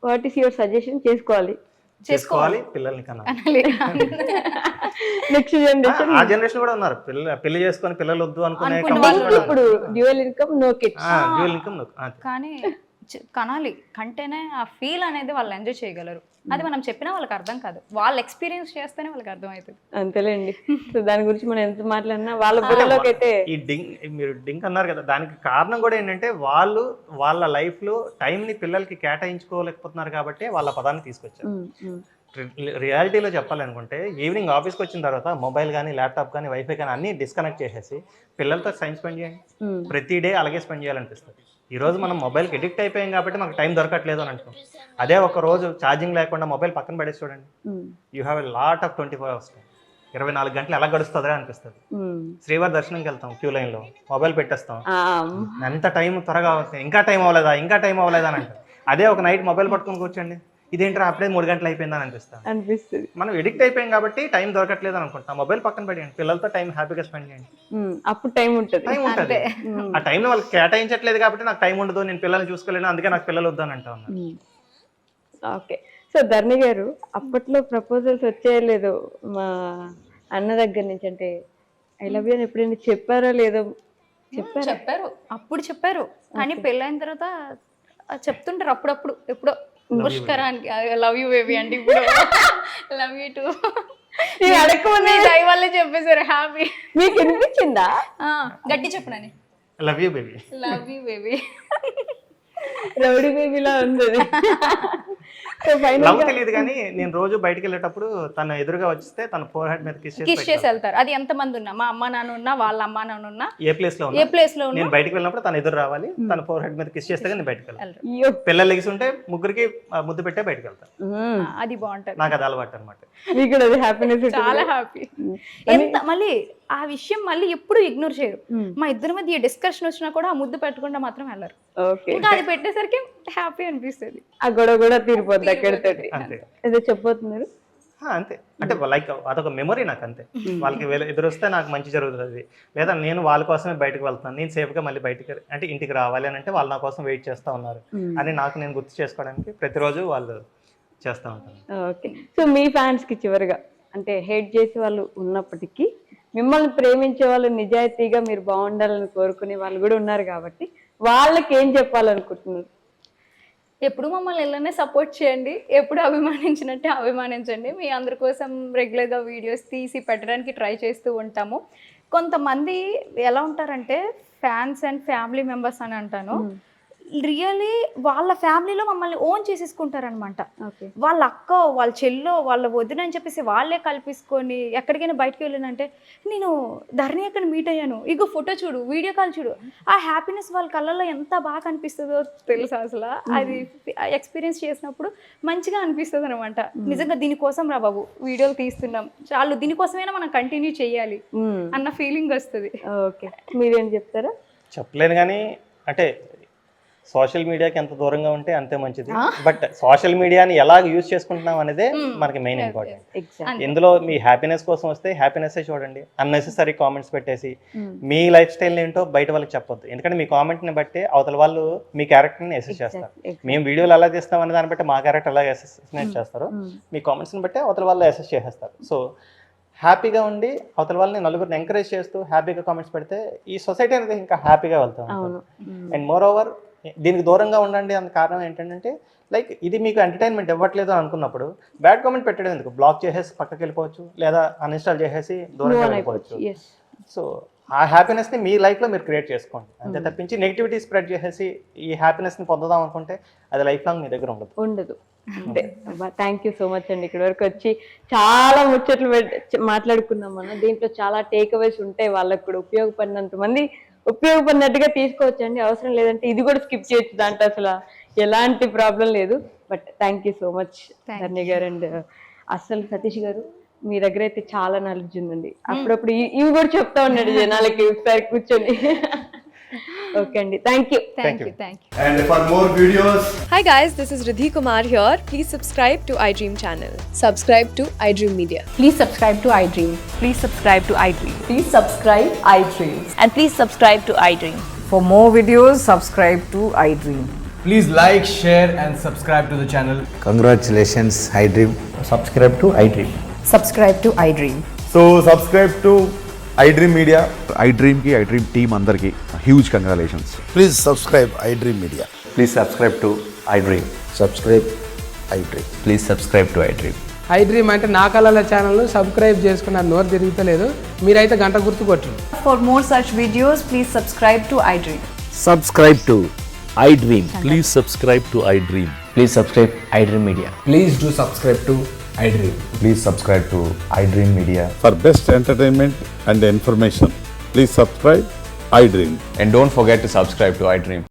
what is your suggestion? చేసుకోవాలి పిల్లల్ని కనాలి. నెక్స్ట్ జనరేషన్, ఆ జనరేషన్ కూడా ఉన్నారు పెళ్లి చేసుకొని పిల్లలు వద్దు అనుకునే. ఇప్పుడు dual income no kids, dual income కానీ కనాలి కంటేనే ఆ ఫీల్ అనేది వాళ్ళు ఎంజాయ్ చేయగలరు. అది మనం చెప్పినా వాళ్ళకి అర్థం కాదు, వాళ్ళు ఎక్స్పీరియన్స్ చేస్తేనే వాళ్ళకి అర్థం అవుతుంది. అంతేలేండి. సో దాని గురించి మనం ఎంత మాట్లాడినా వాళ్ళ బుర్రలోకి అయితే ఈ మీరు డింక్ అన్నారు కదా, దానికి కారణం కూడా ఏంటంటే వాళ్ళు వాళ్ళ లైఫ్ లో టైం ని పిల్లలకి కేటాయించుకోలేకపోతున్నారు కాబట్టి వాళ్ళ పదాన్ని తీసుకొచ్చారు. రియాలిటీలో చెప్పాలనుకుంటే ఈవినింగ్ ఆఫీస్కి వచ్చిన తర్వాత మొబైల్ కానీ ల్యాప్టాప్ కానీ వైఫై కానీ అన్ని డిస్కనెక్ట్ చేసేసి పిల్లలతో టైం స్పెండ్ చేయండి. ప్రతి డే అలాగే స్పెండ్ చేయాలనిపిస్తుంది. ఈరోజు మనం మొబైల్కి ఎడిక్ట్ అయిపోయాం కాబట్టి మనకు టైం దొరకట్లేదు అని అనుకో. అదే ఒక రోజు ఛార్జింగ్ లేకుండా మొబైల్ పక్కన పడేసి చూడండి, you have a lot of 24 hours time. 24 గంటలు ఎలా గడుస్తుందా అనిపిస్తుంది. శ్రీవారి దర్శనంకి వెళ్తాం, క్యూ లైన్ లో మొబైల్ పెట్టేస్తాం, ఎంత టైం త్వరగా అవుతుంది, ఇంకా టైం అవ్వలేదా అని అంటారు. అదే ఒక నైట్ మొబైల్ పట్టుకొని కూర్చోండి, ఇదేంటో అప్పుడే 3 గంటలు అయిపోయిందని అనిపిస్తుంది. మనం ఎడిక్ట్ అయిపోయాం కాబట్టి టైం దొరకట్లేదు అనుకుంటాం. మొబైల్ పక్కన పెట్టండి, పిల్లలతో టైం హ్యాపీగా స్పెండ్ చేయండి, అప్పుడు టైం ఉంటుంది. ఆ టైంలో వాళ్ళకి కేటాయించట్లేదు కాబట్టి నాకు టైం ఉండదు, నేను పిల్లల్ని చూసుకోలేను, అందుకే నాకు పిల్లలు వద్దని అంటా ఉన్నారు. ఓకే. సో ధరణి గారు, అప్పట్లో ప్రపోజల్స్ వచ్చేయలేదు మా అన్న దగ్గర నుంచి, అంటే ఐ లవ్ యూ అని ఎప్పుడైనా చెప్పారో లేదో? చెప్పారు, అప్పుడు చెప్పారు. కానీ పెళ్ళైన తర్వాత చెప్తుంటారు అప్పుడప్పుడు, ఎప్పుడో పుష్కరానికి లవ్ యూ బేబీ అండి, ఇప్పుడు లవ్ యూ టూ అడగకుండా దయ వల్లే చెప్పేశారు. హ్యాపీ. మీకు అనిపించిందా? గట్టి చెప్పనని love you baby, love you baby, rowdy బేబీలా ఉంది. లవ్ తెలియదు కానీ నేను రోజు బయటకు వెళ్ళేటప్పుడు తన ఎదురుగా వస్తే తన ఫోర్ హెడ్ మీద కిస్ చేసి వెళ్తారు. అది ఎంత మంది ఉన్నా, మా అమ్మ నాన్న ఉన్నా, వాళ్ళ అమ్మ నాన్న ఉన్నా, ఏ ప్లేస్ లో నేను బయటకు వెళ్ళినప్పుడు తన ఎదురు రావాలి, తన ఫోర్ హెడ్ మీద కిస్ చేస్తే నేను బయటకు వెళ్ళాలి. పిల్లలు లెగిసి ఉంటే ముగ్గురికి ముద్దు పెట్టే బయటకు వెళ్తాను. అది బాగుంటది, నాకు అది అలవాటు అనమాట. చాలా హ్యాపీ. ఎంత మళ్ళీ ఆ విషయం మళ్ళీ ఎప్పుడు ఇగ్నోర్ చేయరు. మా ఇద్దరి మధ్య డిస్కషన్ వచ్చినా కూడా ఆ ముద్దు పెట్టకుండా మాత్రం వెళ్ళరు. ఇంకా అది పెట్టేసరికి హ్యాపీ అనిపిస్తుంది, ఆ గొడవ కూడా తీరిపోద్ది అక్కడితో. ఏదో చెప్పబోతున్నారు అంతే. అంటే లైక్ అదొక మెమొరీ నాకు, అంతే. వాళ్ళకి ఎదురొస్తే నాకు మంచి జరుగుతుంది, లేదా నేను వాళ్ళ కోసమే బయటకు వెళ్తున్నాను, నేను సేఫ్గా మళ్ళీ బయటకి అంటే ఇంటికి రావాలి అని అంటే వాళ్ళు నా కోసం వెయిట్ చేస్తూ ఉన్నారు అని నాకు నేను గుర్తు చేసుకోవడానికి ప్రతిరోజు వాళ్ళు చేస్తూ ఉంటాను. ఓకే. సో మీ ఫ్యాన్స్కి చివరిగా, అంటే హేట్ చేసే వాళ్ళు ఉన్నప్పటికీ మిమ్మల్ని ప్రేమించే వాళ్ళు, నిజాయితీగా మీరు బాగుండాలని కోరుకునే వాళ్ళు కూడా ఉన్నారు కాబట్టి వాళ్ళకి ఏం చెప్పాలనుకుంటున్నారు? ఎప్పుడు మమ్మల్ని ఇలానే సపోర్ట్ చేయండి, ఎప్పుడు అభిమానించినట్టే అభిమానించండి. మీ అందరి కోసం రెగ్యులర్గా వీడియోస్ తీసి పెట్టడానికి ట్రై చేస్తూ ఉంటాము. కొంతమంది ఎలా ఉంటారంటే ఫ్యాన్స్ అండ్ ఫ్యామిలీ మెంబర్స్ అని అంటాను, రియలీ వాళ్ళ ఫ్యామిలీలో మమ్మల్ని ఓన్ చేసేసుకుంటారనమాట. వాళ్ళ అక్క, వాళ్ళ చెల్లో, వాళ్ళ వదిన అని చెప్పేసి వాళ్ళే కల్పించుకొని ఎక్కడికైనా బయటకు వెళ్ళినంటే నేను ధరణి అక్కడ మీట్ అయ్యాను, ఇగో ఫోటో చూడు, వీడియో కాల్ చూడు, ఆ హ్యాపీనెస్ వాళ్ళ కళ్ళల్లో ఎంత బాగా అనిపిస్తుందో తెలుసా అసలు. అది ఎక్స్పీరియన్స్ చేసినప్పుడు మంచిగా అనిపిస్తుంది అనమాట. నిజంగా దీనికోసం రా బాబు వీడియోలు తీస్తున్నాం, చాలు దీనికోసమైనా మనం కంటిన్యూ చేయాలి అన్న ఫీలింగ్ వస్తుంది. ఓకే, మీరేం చెప్తారా? చెప్పలేను కానీ అంటే సోషల్ మీడియాకి ఎంత దూరంగా ఉంటే అంతే మంచిది. బట్ సోషల్ మీడియాని ఎలా యూజ్ చేసుకుంటున్నాం అనేదే మనకి మెయిన్ ఇంపార్టెంట్. ఇందులో మీ హ్యాపీనెస్ కోసం వస్తే హ్యాపీనెస్ చూడండి, అన్నెసెసరీ కామెంట్స్ పెట్టేసి మీ లైఫ్ స్టైల్ ఏంటో బయట వాళ్ళకి చెప్పొద్దు. ఎందుకంటే మీ కామెంట్ని బట్టి అవతల వాళ్ళు మీ క్యారెక్టర్ని అసెస్ చేస్తారు. మేము వీడియోలు ఎలా తీస్తాం అనే దాన్ని బట్టి మా క్యారెక్టర్ ఎలా అసెసినేట్ చేస్తారో మీ కామెంట్స్ని బట్టి అవతల వాళ్ళు అసెస్ చేసేస్తారు. సో హ్యాపీగా ఉండి అవతల వాళ్ళని నలుగురిని ఎంకరేజ్ చేస్తూ హ్యాపీగా కామెంట్స్ పెడితే ఈ సొసైటీ అనేది ఇంకా హ్యాపీగా వెళ్తాం. అండ్ మోర్ ఓవర్ దీనికి దూరంగా ఉండండి అన్న కారణం ఏంటంటే లైక్ ఇది మీకు ఎంటర్టైన్మెంట్ ఇవ్వట్లేదు అనుకున్నప్పుడు బ్యాడ్ కామెంట్ పెట్టడం ఎందుకు, బ్లాక్ చేసేసి పక్కకి వెళ్ళిపోవచ్చు, లేదా అన్ఇన్స్టాల్ చేసేసి దూరంగా వెళ్ళిపోవచ్చు. సో ఆ హ్యాపీనెస్ని మీ లైఫ్లో మీరు క్రియేట్ చేసుకోండి, అంతే తప్పించి నెగిటివిటీ స్ప్రెడ్ చేసేసి ఈ హ్యాపీనెస్ని పొందుదాం అనుకుంటే అది లైఫ్ లాంగ్ మీ దగ్గర ఉండదు. అంటే థ్యాంక్ యూ సో మచ్ అండి. ఇక్కడ వరకు వచ్చి చాలా ముచ్చట్లు మాట్లాడుకున్నాం మనం. దీంట్లో చాలా టేక్ అవేస్ ఉంటాయి, వాళ్ళకు కూడా ఉపయోగపడినట్టుగా తీసుకోవచ్చండి. అవసరం లేదంటే ఇది కూడా స్కిప్ చేయొచ్చు, దాంట్లో అసలు ఎలాంటి ప్రాబ్లం లేదు. But thank you so much Dhanya garu. And అసలు సతీష్ గారు, మీ దగ్గర అయితే చాలా నాలెడ్జ్ ఉందండి. అప్పుడప్పుడు ఇవి కూడా చెప్తా ఉన్నాడు జనాలకి ఒకసారి కూర్చొని. ఓకే అండి, thank you. And for more videos, Hi guys, this is Riddhi Kumar here. Please subscribe to iDream channel. Subscribe to iDream Media. Please subscribe to iDream. Please subscribe to iDream. Please subscribe iDream. And please subscribe to iDream. For more videos, subscribe to iDream. please like, share and subscribe to the channel. Congratulations, iDream. Subscribe to iDream. Subscribe to iDream. So subscribe to iDream Media. iDream ki iDream team andarki huge congratulations. Please subscribe iDream Media. Please subscribe to iDream. Subscribe iDream. Please subscribe to iDream. iDream అంటే నా కళల channel subscribe చేసుకున్న నోరు తిరుగుతలేదు, మీరైతే గంట గుర్తు కొట్టండి. For more such videos, please subscribe to iDream. Subscribe to iDream. Please subscribe to iDream. Please subscribe iDream Media. Please do subscribe to iDream. Please subscribe to iDream Media. For best entertainment and information, please subscribe iDream. And don't forget to subscribe to iDream.